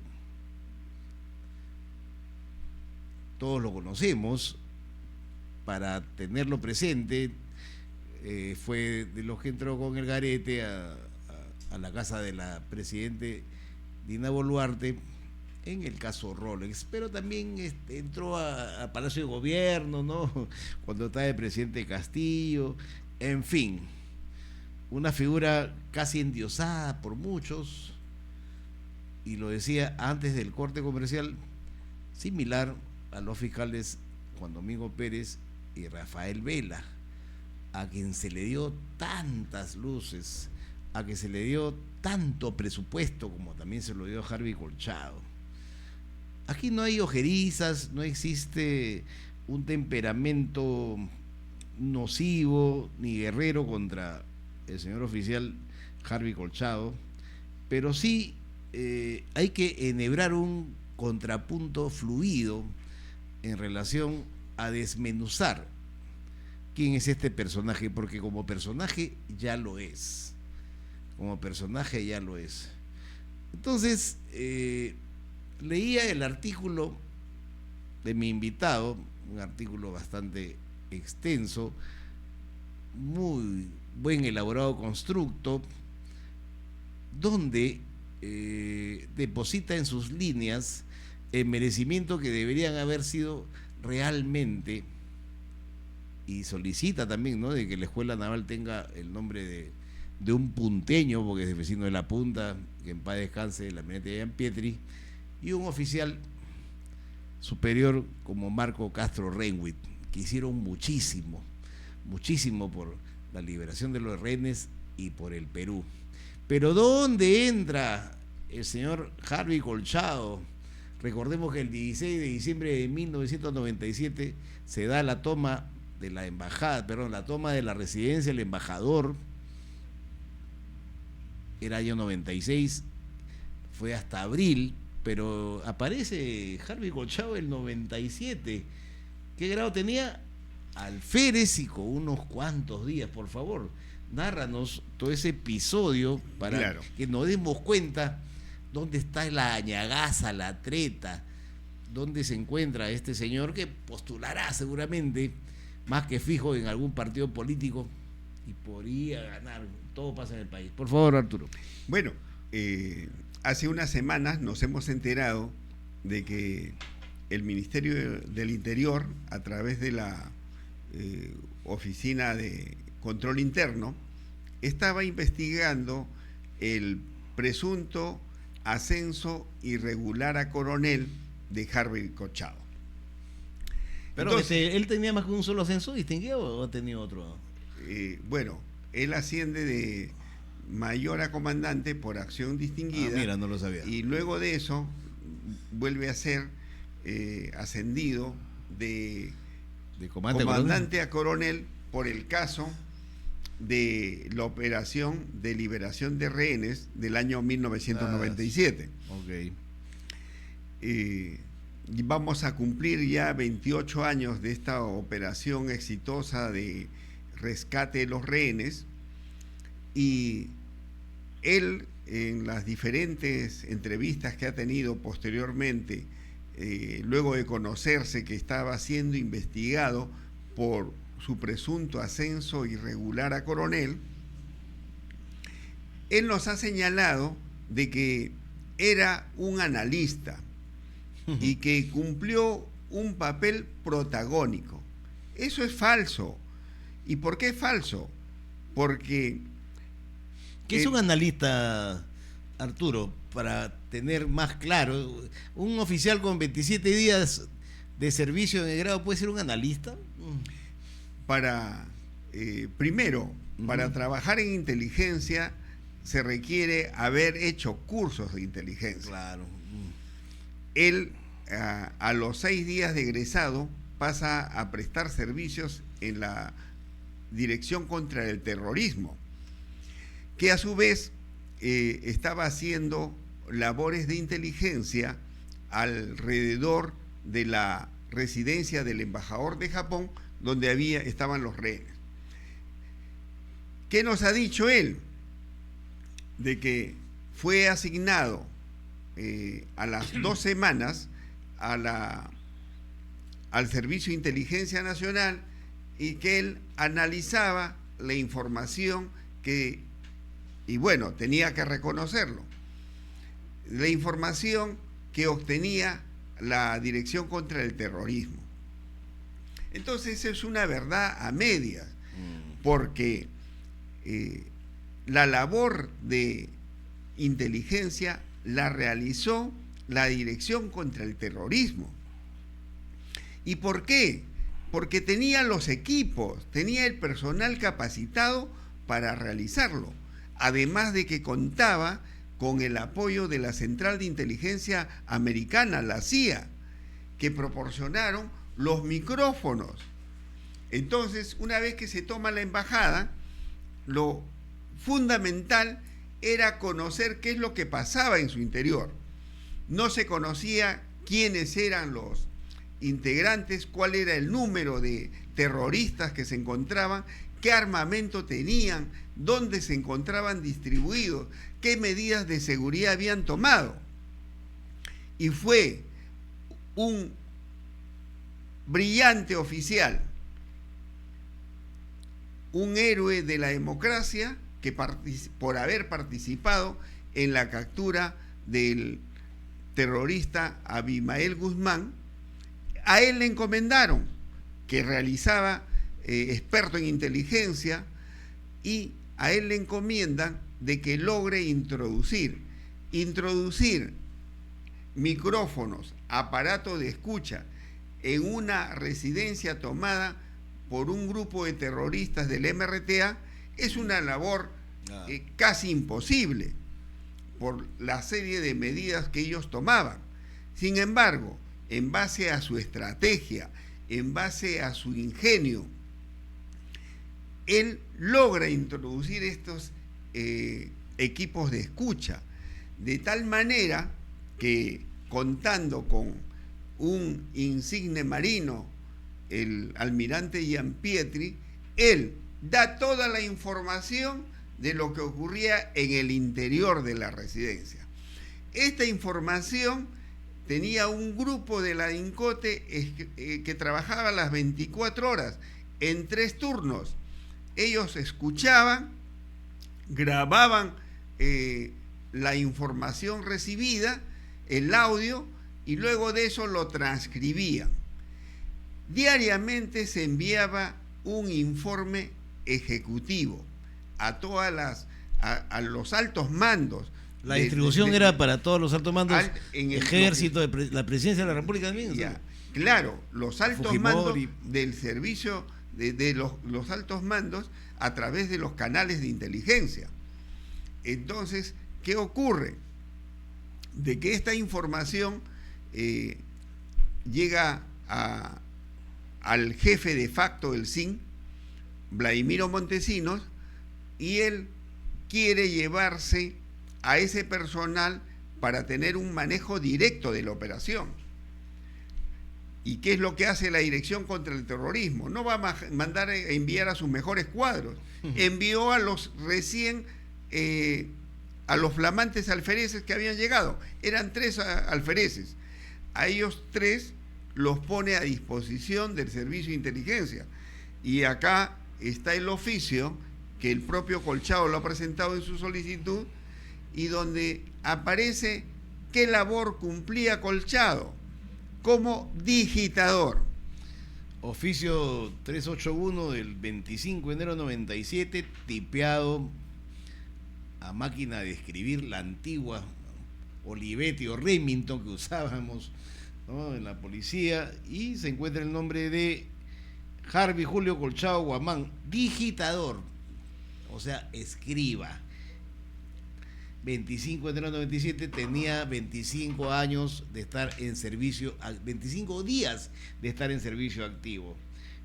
Todos lo conocemos, para tenerlo presente, fue de los que entró con el garete a la casa de la presidente Dina Boluarte en el caso Rolex, pero también entró a Palacio de Gobierno, ¿no? Cuando estaba el presidente Castillo, en fin, una figura casi endiosada por muchos, y lo decía antes del corte comercial, similar a los fiscales Juan Domingo Pérez y Rafael Vela, a quien se le dio tantas luces, a quien se le dio tanto presupuesto como también se lo dio a Harvey Colchado. Aquí no hay ojerizas, no existe un temperamento nocivo ni guerrero contra el señor oficial Harvey Colchado, pero sí hay que enhebrar un contrapunto fluido en relación a desmenuzar quién es este personaje, porque como personaje ya lo es. Como personaje ya lo es. Entonces, leía el artículo de mi invitado, un artículo bastante extenso, muy buen elaborado constructo, donde deposita en sus líneas el merecimiento que deberían haber sido realmente, y solicita también, ¿no?, de que la Escuela Naval tenga el nombre de un punteño, porque es vecino de La Punta, que en paz descanse, la almirante Jean Pietri, y un oficial superior como Marco Castro Renwick, que hicieron muchísimo por la liberación de los rehenes y por el Perú. Pero ¿dónde entra el señor Harvey Colchado? Recordemos que el 16 de diciembre de 1997 se da la toma de la embajada, la toma de la residencia del embajador. Era año 96, fue hasta abril, pero aparece Harvey Colchado el 97. ¿Qué grado tenía? Alférez, y con unos cuantos días, por favor. Nárranos todo ese episodio para que nos demos cuenta dónde está la añagaza, la treta, dónde se encuentra este señor que postulará seguramente, más que fijo, en algún partido político y podría ganar. Todo pasa en el país. Por favor, Arturo. Bueno, hace unas semanas nos hemos enterado de que el Ministerio del Interior, a través de la Oficina de Control Interno, estaba investigando el presunto ascenso irregular a coronel de Harvey Colchado. Pero entonces, ¿él tenía más que un solo ascenso distinguido o ha tenido otro? Bueno, él asciende de mayor a comandante por acción distinguida. Mira, no lo sabía. Y luego de eso vuelve a ser ascendido de comandante a coronel por el caso de la operación de liberación de rehenes del año 1997. Ok. Y vamos a cumplir ya 28 años de esta operación exitosa de rescate de los rehenes, y él, en las diferentes entrevistas que ha tenido posteriormente, luego de conocerse que estaba siendo investigado por su presunto ascenso irregular a coronel, él nos ha señalado de que era un analista y que cumplió un papel protagónico. Eso es falso. ¿Y por qué es falso? Porque... ¿Qué es un analista, Arturo? Para tener más claro, ¿un oficial con 27 días de servicio en el grado puede ser un analista? Primero, para trabajar en inteligencia se requiere haber hecho cursos de inteligencia. Claro. Él, a los 6 días de egresado, pasa a prestar servicios en la Dirección contra el Terrorismo, que a su vez estaba haciendo labores de inteligencia alrededor de la residencia del embajador de Japón, donde estaban los rehenes. ¿Qué nos ha dicho él? De que fue asignado a las 2 semanas al Servicio de Inteligencia Nacional, y que él analizaba la información y bueno, tenía que reconocerlo, la información que obtenía la Dirección contra el Terrorismo. Entonces es una verdad a medias, porque la labor de inteligencia la realizó la Dirección contra el Terrorismo. ¿Y por qué? Porque tenía los equipos, tenía el personal capacitado para realizarlo, además de que contaba con el apoyo de la Central de Inteligencia Americana, la CIA, que proporcionaron los micrófonos. Entonces, una vez que se toma la embajada, lo fundamental era conocer qué es lo que pasaba en su interior. No se conocía quiénes eran los integrantes, cuál era el número de terroristas que se encontraban, qué armamento tenían, dónde se encontraban distribuidos, qué medidas de seguridad habían tomado. Y fue un brillante oficial, un héroe de la democracia, que por haber participado en la captura del terrorista Abimael Guzmán, a él le encomendaron, que realizaba experto en inteligencia, y a él le encomiendan de que logre introducir micrófonos, aparatos de escucha en una residencia tomada por un grupo de terroristas del MRTA. Es una labor casi imposible por la serie de medidas que ellos tomaban. Sin embargo, en base a su estrategia, en base a su ingenio, él logra introducir estos equipos de escucha, de tal manera que, contando con un insigne marino, el almirante Gianpietri, él da toda la información de lo que ocurría en el interior de la residencia. Esta información tenía un grupo de la DINCOTE que trabajaba las 24 horas, en 3 turnos. Ellos escuchaban, grababan la información recibida, el audio, y luego de eso lo transcribían. Diariamente se enviaba un informe ejecutivo a los altos mandos. La distribución era para todos los altos mandos, ejército, de la presidencia de la República también. Ya, claro, los altos mandos del servicio, de los altos mandos, a través de los canales de inteligencia. Entonces, ¿qué ocurre? De que esta información llega al jefe de facto del SIN, Vladimiro Montesinos, y él quiere llevarse a ese personal para tener un manejo directo de la operación. ¿Y qué es lo que hace la Dirección contra el Terrorismo? No va a mandar a enviar a sus mejores cuadros. Envió a los a los flamantes alfereces que habían llegado. Eran 3 alfereces. A ellos 3 los pone a disposición del Servicio de Inteligencia. Y acá está el oficio que el propio Colchado lo ha presentado en su solicitud, y donde aparece qué labor cumplía Colchado como digitador. Oficio 381 del 25 de enero 97, tipeado a máquina de escribir, la antigua Olivetti o Remington que usábamos, ¿no?, en la policía, y se encuentra el nombre de Harvey Julio Colchado Guamán, digitador, o sea, escriba. 25 de enero 97, tenía 25 años de estar en servicio, 25 días de estar en servicio activo.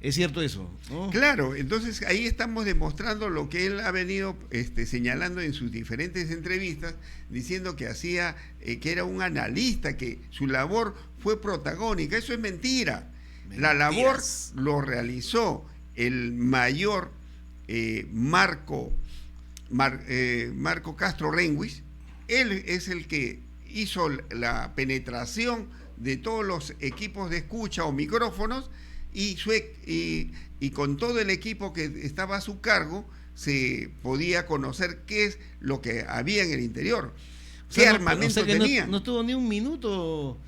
¿Es cierto eso, no? Claro, entonces ahí estamos demostrando lo que él ha venido señalando en sus diferentes entrevistas, diciendo que hacía, que era un analista, que su labor fue protagónica. Eso es mentira. La labor lo realizó el mayor Marco Castro Renguis. Él es el que hizo la penetración de todos los equipos de escucha o micrófonos, y con todo el equipo que estaba a su cargo se podía conocer qué es lo que había en el interior, qué armamento tenía. No estuvo ni un minuto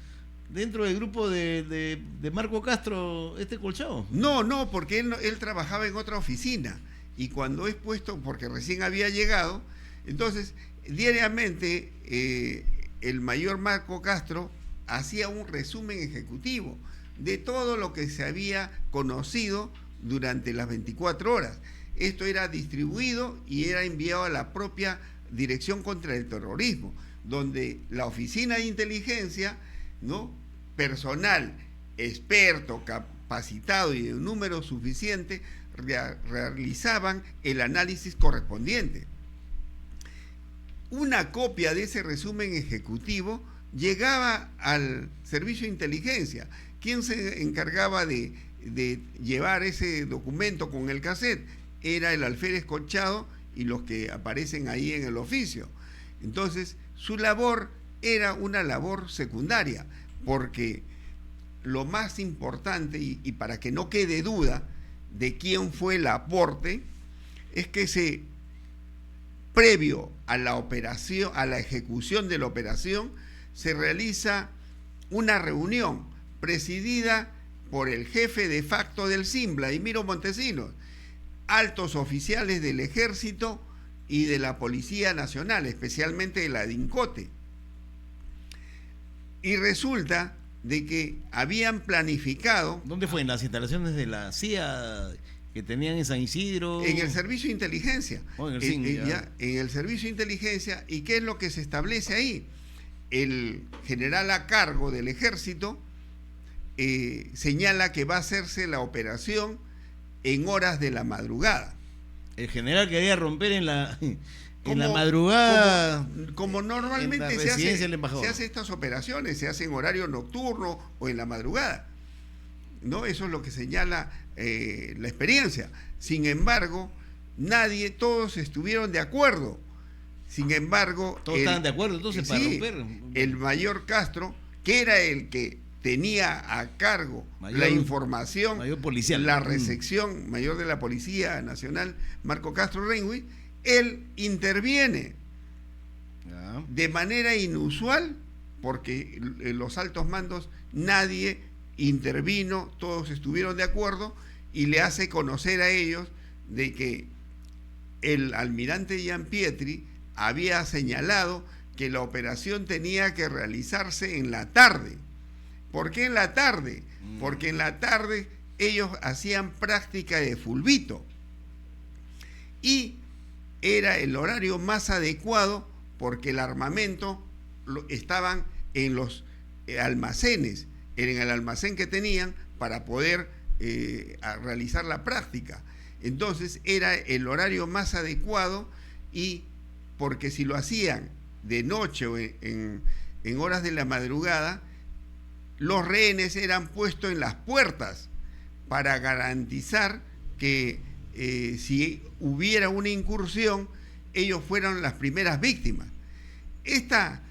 dentro del grupo de Marco Castro, Colchado. No, porque él trabajaba en otra oficina, y cuando es puesto, porque recién había llegado, entonces diariamente el mayor Marco Castro hacía un resumen ejecutivo de todo lo que se había conocido durante las 24 horas. Esto era distribuido y era enviado a la propia Dirección contra el Terrorismo, donde la Oficina de Inteligencia, ¿no?, personal experto, capacitado y de un número suficiente, realizaban el análisis correspondiente. Una copia de ese resumen ejecutivo llegaba al Servicio de Inteligencia. ¿Quién se encargaba de llevar ese documento con el cassette? Era el alférez Colchado y los que aparecen ahí en el oficio. Entonces, su labor era una labor secundaria, porque lo más importante, y para que no quede duda de quién fue el aporte, es que previo a la operación, a la ejecución de la operación, se realiza una reunión presidida por el jefe de facto del SIN, Vladimiro Montesinos, altos oficiales del Ejército y de la Policía Nacional, especialmente de la DINCOTE. Y resulta de que habían planificado... ¿Dónde fue? ¿En las instalaciones de la CIA que tenían en San Isidro? En el Servicio de Inteligencia. En el Servicio de Inteligencia. ¿Y qué es lo que se establece ahí? El general a cargo del Ejército señala que va a hacerse la operación en horas de la madrugada. El general quería romper en la madrugada. Como normalmente se hace estas operaciones, se hace en horario nocturno o en la madrugada, ¿no? Eso es lo que señala la experiencia. Sin embargo, todos estuvieron de acuerdo. Sin embargo, todos estaban de acuerdo entonces para romper. El mayor Castro, que era el que tenía a cargo la información, mayor policial, la recepción mayor de la Policía Nacional, Marco Castro Renguis, él interviene de manera inusual, porque los altos mandos nadie intervino, todos estuvieron de acuerdo, y le hace conocer a ellos de que el almirante Gianpietri había señalado que la operación tenía que realizarse en la tarde. ¿Por qué en la tarde? Porque en la tarde ellos hacían práctica de fulbito y era el horario más adecuado porque el armamento estaban en los almacenes, en el almacén que tenían para poder realizar la práctica. Entonces era el horario más adecuado, y porque si lo hacían de noche o en horas de la madrugada, los rehenes eran puestos en las puertas para garantizar que si hubiera una incursión, ellos fueran las primeras víctimas. Esta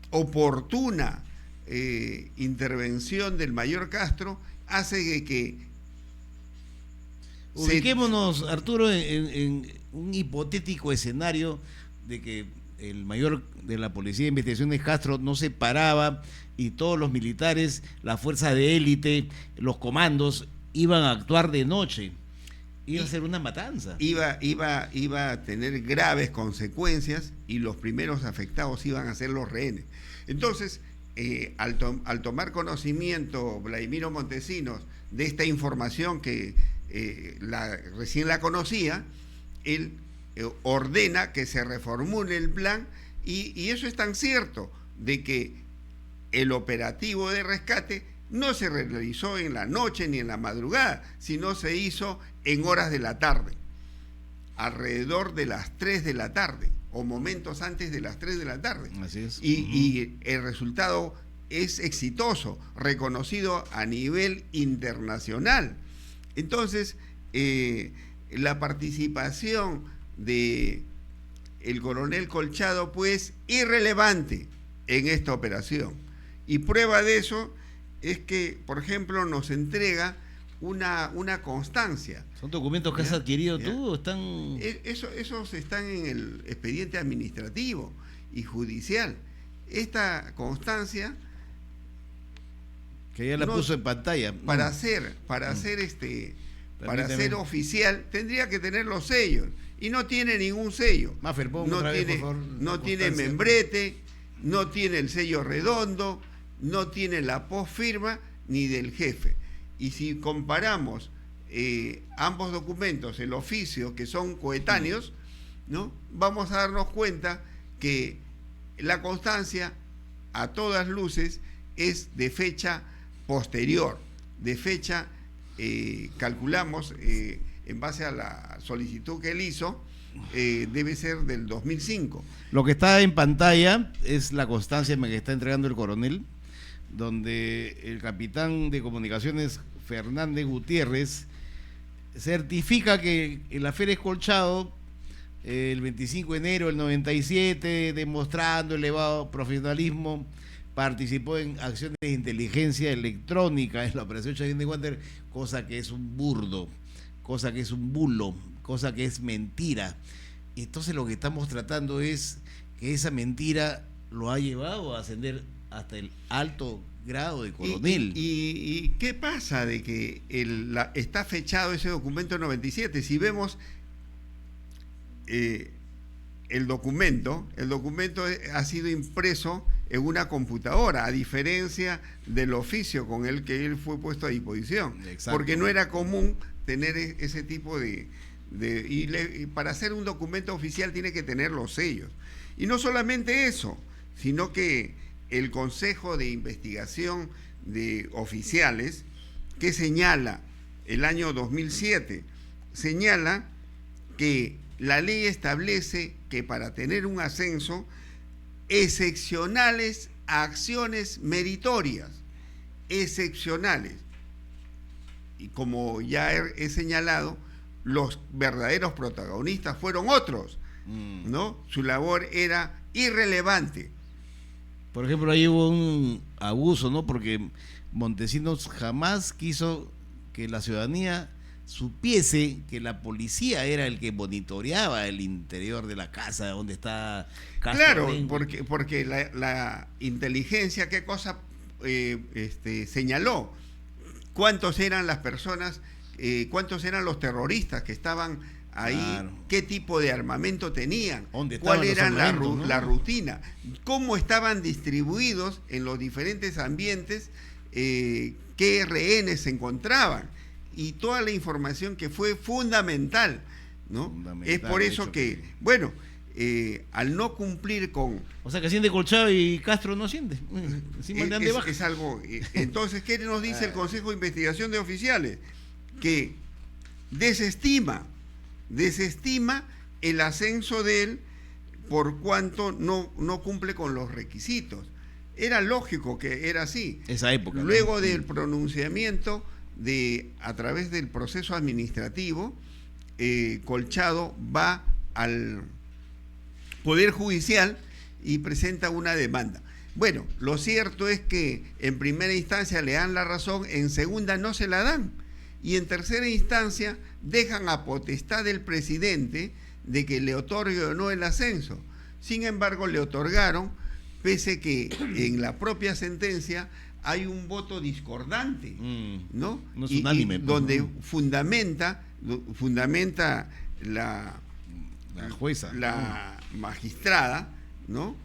oportuna intervención del mayor Castro hace que ubiquémonos, Arturo, en un hipotético escenario de que el mayor de la Policía de Investigaciones, Castro, no se paraba y todos los militares, la fuerza de élite, los comandos, iban a actuar de noche. Iba a ser una matanza. Iba a tener graves consecuencias y los primeros afectados iban a ser los rehenes. Entonces, al tomar conocimiento Vladimiro Montesinos de esta información que recién la conocía, él ordena que se reformule el plan y eso es tan cierto de que el operativo de rescate no se realizó en la noche ni en la madrugada, sino se hizo en horas de la tarde, alrededor de las 3 de la tarde o momentos antes de las 3 de la tarde. Así es. Y el resultado es exitoso, reconocido a nivel internacional. Entonces, la participación de el coronel Colchado, pues, irrelevante en esta operación. Y prueba de eso es que, por ejemplo, nos entrega una constancia. ¿Son documentos que has adquirido tú o están...? Esos están en el expediente administrativo y judicial. Esta constancia... Que ya la puso en pantalla. Para ser oficial, tendría que tener los sellos. Y no tiene ningún sello. Mafer, no tiene membrete, no tiene el sello redondo, no tiene la postfirma ni del jefe. Y si comparamos ambos documentos, el oficio, que son coetáneos, ¿no?, vamos a darnos cuenta que la constancia, a todas luces, es de fecha posterior, de fecha, calculamos, en base a la solicitud que él hizo, debe ser del 2005. Lo que está en pantalla es la constancia que está entregando el coronel, donde el capitán de comunicaciones Fernández Gutiérrez certifica que el aferes Colchado, el 25 de enero del 97, demostrando elevado profesionalismo, participó en acciones de inteligencia electrónica en la operación Chagrin de Wander, cosa que es un burdo, cosa que es un bulo, cosa que es mentira. Entonces lo que estamos tratando es que esa mentira lo ha llevado a ascender hasta el alto grado de coronel. ¿Y qué pasa de que está fechado ese documento en 97? Si vemos el documento ha sido impreso en una computadora, a diferencia del oficio con el que él fue puesto a disposición. Exacto. Porque no era común tener ese tipo y para hacer un documento oficial tiene que tener los sellos. Y no solamente eso, sino que el Consejo de Investigación de Oficiales, que señala el año 2007, señala que la ley establece que para tener un ascenso, excepcionales acciones meritorias, excepcionales. Y como ya he señalado, los verdaderos protagonistas fueron otros, ¿no? Su labor era irrelevante. Por ejemplo, ahí hubo un abuso, ¿no? Porque Montesinos jamás quiso que la ciudadanía supiese que la policía era el que monitoreaba el interior de la casa donde está Castro. Claro, porque la inteligencia, ¿qué cosa señaló? ¿Cuántos eran las personas, cuántos eran los terroristas que estaban ahí? Claro. ¿Qué tipo de armamento tenían? ¿Cuál era la rutina? ¿Cómo estaban distribuidos en los diferentes ambientes? ¿Qué rehenes se encontraban? Y toda la información que fue fundamental, ¿no? Es por eso que, bueno, al no cumplir con... O sea, que asciende Colchado y Castro no asciende. Es algo... Entonces, ¿qué nos dice el Consejo de Investigación de Oficiales? Que desestima el ascenso de él por cuanto no cumple con los requisitos. Era lógico que era así. Esa época. Luego del pronunciamiento a través del proceso administrativo, Colchado va al Poder Judicial y presenta una demanda. Bueno, lo cierto es que en primera instancia le dan la razón, en segunda no se la dan, y en tercera instancia dejan a potestad del presidente de que le otorgue o no el ascenso. Sin embargo, le otorgaron, pese que en la propia sentencia hay un voto discordante, ¿no? No es unánime. Donde fundamenta la jueza, la magistrada, ¿no?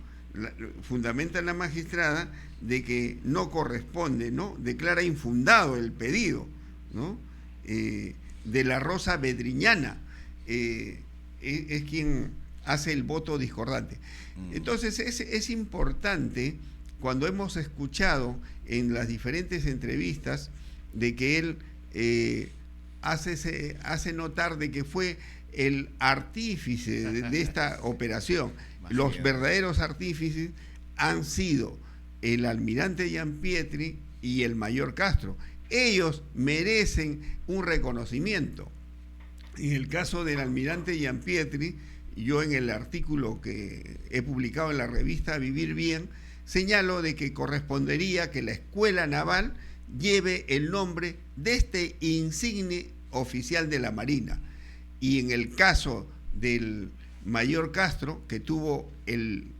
Fundamenta la magistrada de que no corresponde, ¿no? Declara infundado el pedido, ¿no? De la Rosa Bedriñana, es quien hace el voto discordante. Entonces es importante, cuando hemos escuchado en las diferentes entrevistas de que él hace notar de que fue el artífice de esta operación. Los verdaderos artífices han sido el almirante Gianpietri y el mayor Castro. Ellos merecen un reconocimiento. En el caso del almirante Gianpietri, yo en el artículo que he publicado en la revista Vivir Bien, señalo de que correspondería que la Escuela Naval lleve el nombre de este insigne oficial de la Marina. Y en el caso del mayor Castro, que tuvo el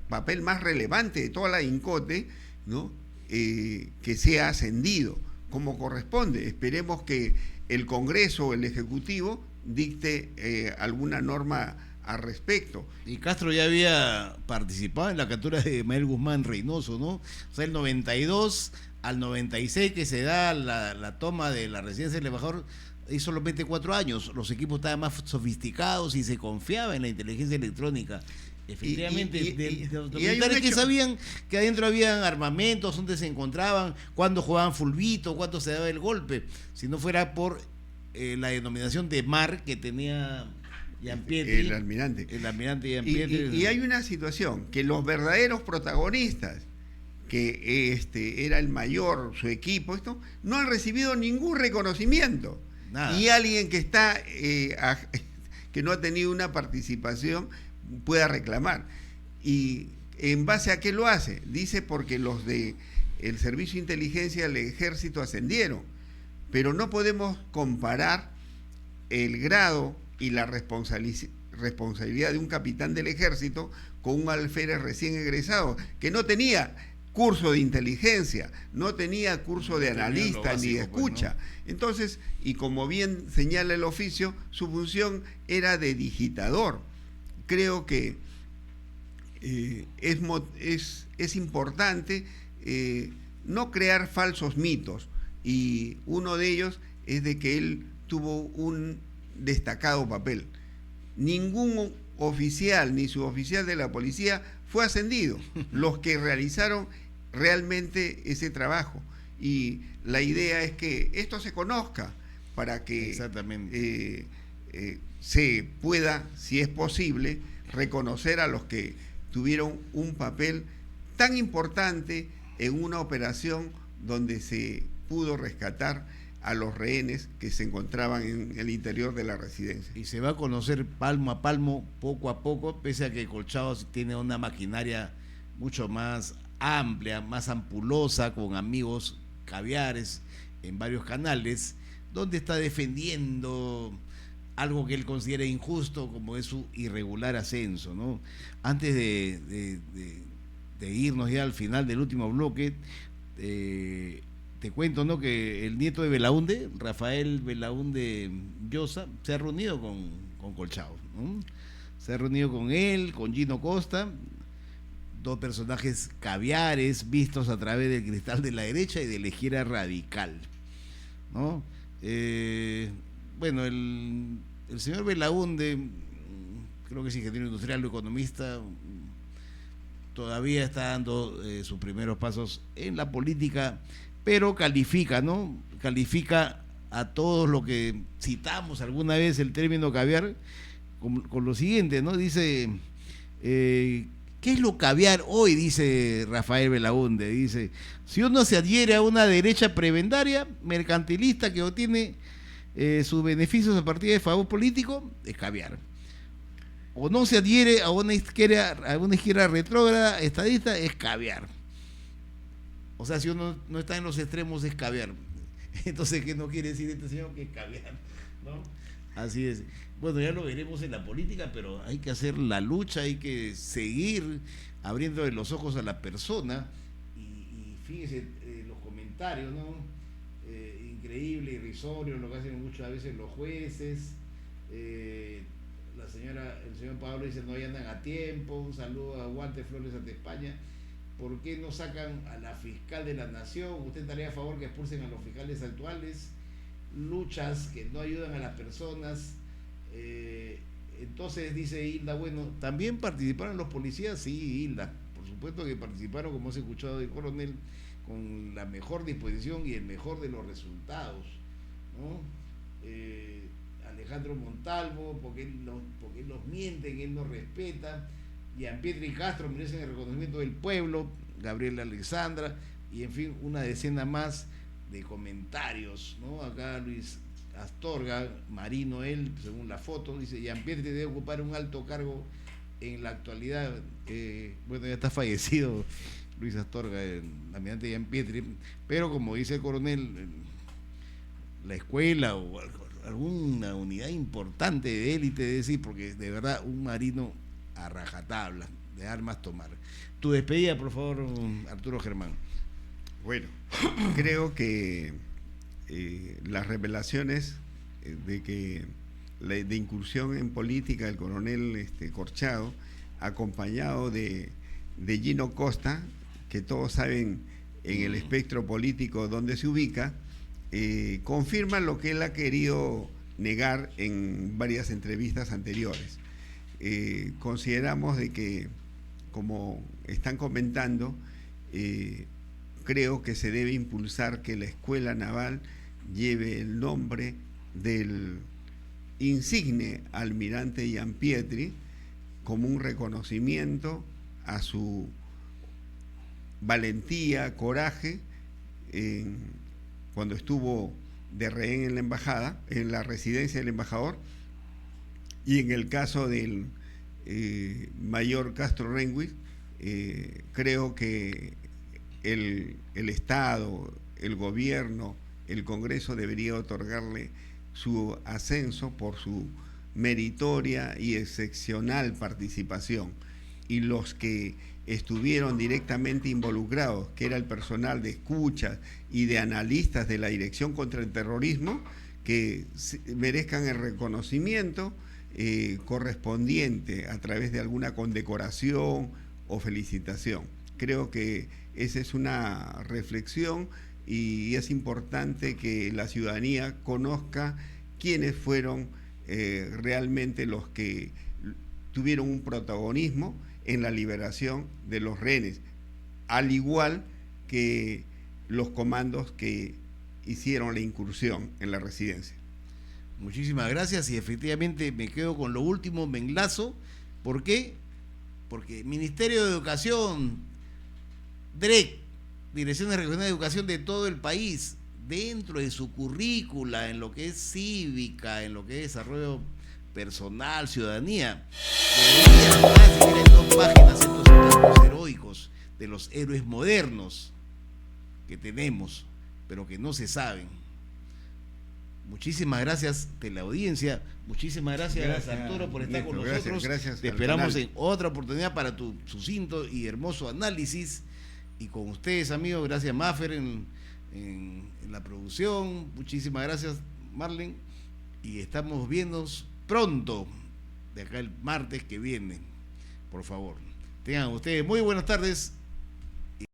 papel más relevante de toda la INCOTE, ¿no? Que sea ascendido como corresponde. Esperemos que el Congreso o el Ejecutivo dicte alguna norma al respecto. Y Castro ya había participado en la captura de Mael Guzmán Reynoso, ¿no? O sea, el 92 al 96 que se da la toma de la residencia del embajador, hizo los 24 años, los equipos estaban más sofisticados y se confiaba en la inteligencia electrónica. Efectivamente, los militares que sabían que adentro habían armamentos, dónde se encontraban, cuándo jugaban fulbito, cuándo se daba el golpe, si no fuera por la denominación de mar que tenía Gianpietri, el almirante Gianpietri. Y hay una situación, que los verdaderos protagonistas, que era el mayor, su equipo, no han recibido ningún reconocimiento. Nada. Y alguien que está que no ha tenido una participación pueda reclamar. ¿Y en base a qué lo hace? Dice porque los de el Servicio de Inteligencia del Ejército ascendieron, pero no podemos comparar el grado y la responsabilidad de un capitán del Ejército con un alférez recién egresado, que no tenía curso de inteligencia, no tenía curso de analista básico, ni de escucha. Pues, ¿no? Entonces, y como bien señala el oficio, su función era de digitador. Creo que es importante no crear falsos mitos, y uno de ellos es de que él tuvo un destacado papel. Ningún oficial ni suboficial de la policía fue ascendido, los que realizaron realmente ese trabajo, y la idea es que esto se conozca para que se pueda, si es posible, reconocer a los que tuvieron un papel tan importante en una operación donde se pudo rescatar a los rehenes que se encontraban en el interior de la residencia. Y se va a conocer palmo a palmo, poco a poco, pese a que Colchados tiene una maquinaria mucho más amplia, más ampulosa, con amigos caviares en varios canales, donde está defendiendo algo que él considera injusto, como es su irregular ascenso, ¿no? Antes de irnos ya al final del último bloque, te cuento, ¿no?, que el nieto de Belaúnde, Rafael Belaúnde Llosa, se ha reunido con Colchados, ¿no? Se ha reunido con él, con Gino Costa, dos personajes caviares vistos a través del cristal de la derecha y de la izquierda radical, ¿no? Bueno, el señor Belaúnde, creo que es ingeniero industrial o economista, todavía está dando sus primeros pasos en la política, pero califica, ¿no? Califica a todos lo que citamos alguna vez el término caviar con lo siguiente, ¿no? Dice, ¿qué es lo caviar hoy? Dice Rafael Belaúnde. Dice, si uno se adhiere a una derecha prebendaria, mercantilista, que obtiene sus beneficios a partir de favor político, es caviar. O no se adhiere a una izquierda retrógrada, estadista, es caviar. O sea, si uno no está en los extremos, es caviar. Entonces, ¿qué no quiere decir este señor? Que es caviar, ¿no? Así es. Bueno, ya lo veremos en la política, pero hay que hacer la lucha, hay que seguir abriendo los ojos a la persona. Y fíjese los comentarios, ¿no? Increíble, irrisorio, lo que hacen muchas veces los jueces. El señor Pablo dice: no andan a tiempo. Un saludo a Walter Flores ante España. ¿Por qué no sacan a la fiscal de la nación? ¿Usted estaría a favor que expulsen a los fiscales actuales? Luchas que no ayudan a las personas. Entonces dice Hilda: bueno, ¿también participaron los policías? Sí, Hilda, por supuesto que participaron, como has escuchado del coronel, con la mejor disposición y el mejor de los resultados, ¿no? Alejandro Montalvo, porque él los mienten, él nos respeta. Gianpietri Castro merecen el reconocimiento del pueblo. Gabriela Alexandra, y en fin, una decena más de comentarios, ¿no? Acá Luis Astorga, marino él, según la foto, dice: Gianpietri debe ocupar un alto cargo en la actualidad. Bueno, ya está fallecido Luis Astorga, el almirante Gianpietri, pero como dice el coronel, la escuela o alguna unidad importante de élite, de decir, porque de verdad un marino a rajatabla, de armas tomar. Tu despedida, por favor, Arturo Germán. Bueno, creo que las revelaciones de incursión en política del coronel Corchado, acompañado de Gino Costa, que todos saben en el espectro político dónde se ubica, confirman lo que él ha querido negar en varias entrevistas anteriores. Consideramos de que, como están comentando, creo que se debe impulsar que la escuela naval lleve el nombre del insigne almirante Gianpietri como un reconocimiento a su valentía, coraje, cuando estuvo de rehén en la embajada, en la residencia del embajador, y en el caso del mayor Castro Renguis, creo que el Estado, el gobierno, el Congreso debería otorgarle su ascenso por su meritoria y excepcional participación. Y los que estuvieron directamente involucrados, que era el personal de escuchas y de analistas de la Dirección contra el Terrorismo, que merezcan el reconocimiento correspondiente a través de alguna condecoración o felicitación. Creo que esa es una reflexión y es importante que la ciudadanía conozca quiénes fueron realmente los que tuvieron un protagonismo en la liberación de los rehenes, al igual que los comandos que hicieron la incursión en la residencia. Muchísimas gracias, y efectivamente me quedo con lo último, me enlazo. ¿Por qué? Porque Ministerio de Educación, DREC, Direcciones Regionales de Educación de todo el país, dentro de su currícula, en lo que es cívica, en lo que es desarrollo personal, ciudadanía, deberían seguir en 2 páginas estos actos heroicos de los héroes modernos que tenemos, pero que no se saben. Muchísimas gracias de la audiencia, muchísimas gracias Arturo por estar con nosotros. Gracias, te esperamos en otra oportunidad para tu sucinto y hermoso análisis, y con ustedes, amigos, gracias Maffer en la producción, muchísimas gracias Marlen, y estamos viéndonos pronto, de acá el martes que viene, por favor. Tengan ustedes muy buenas tardes y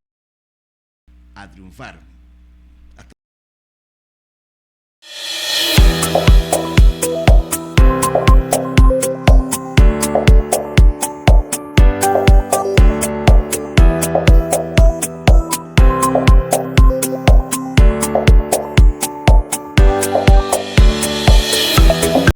a triunfar.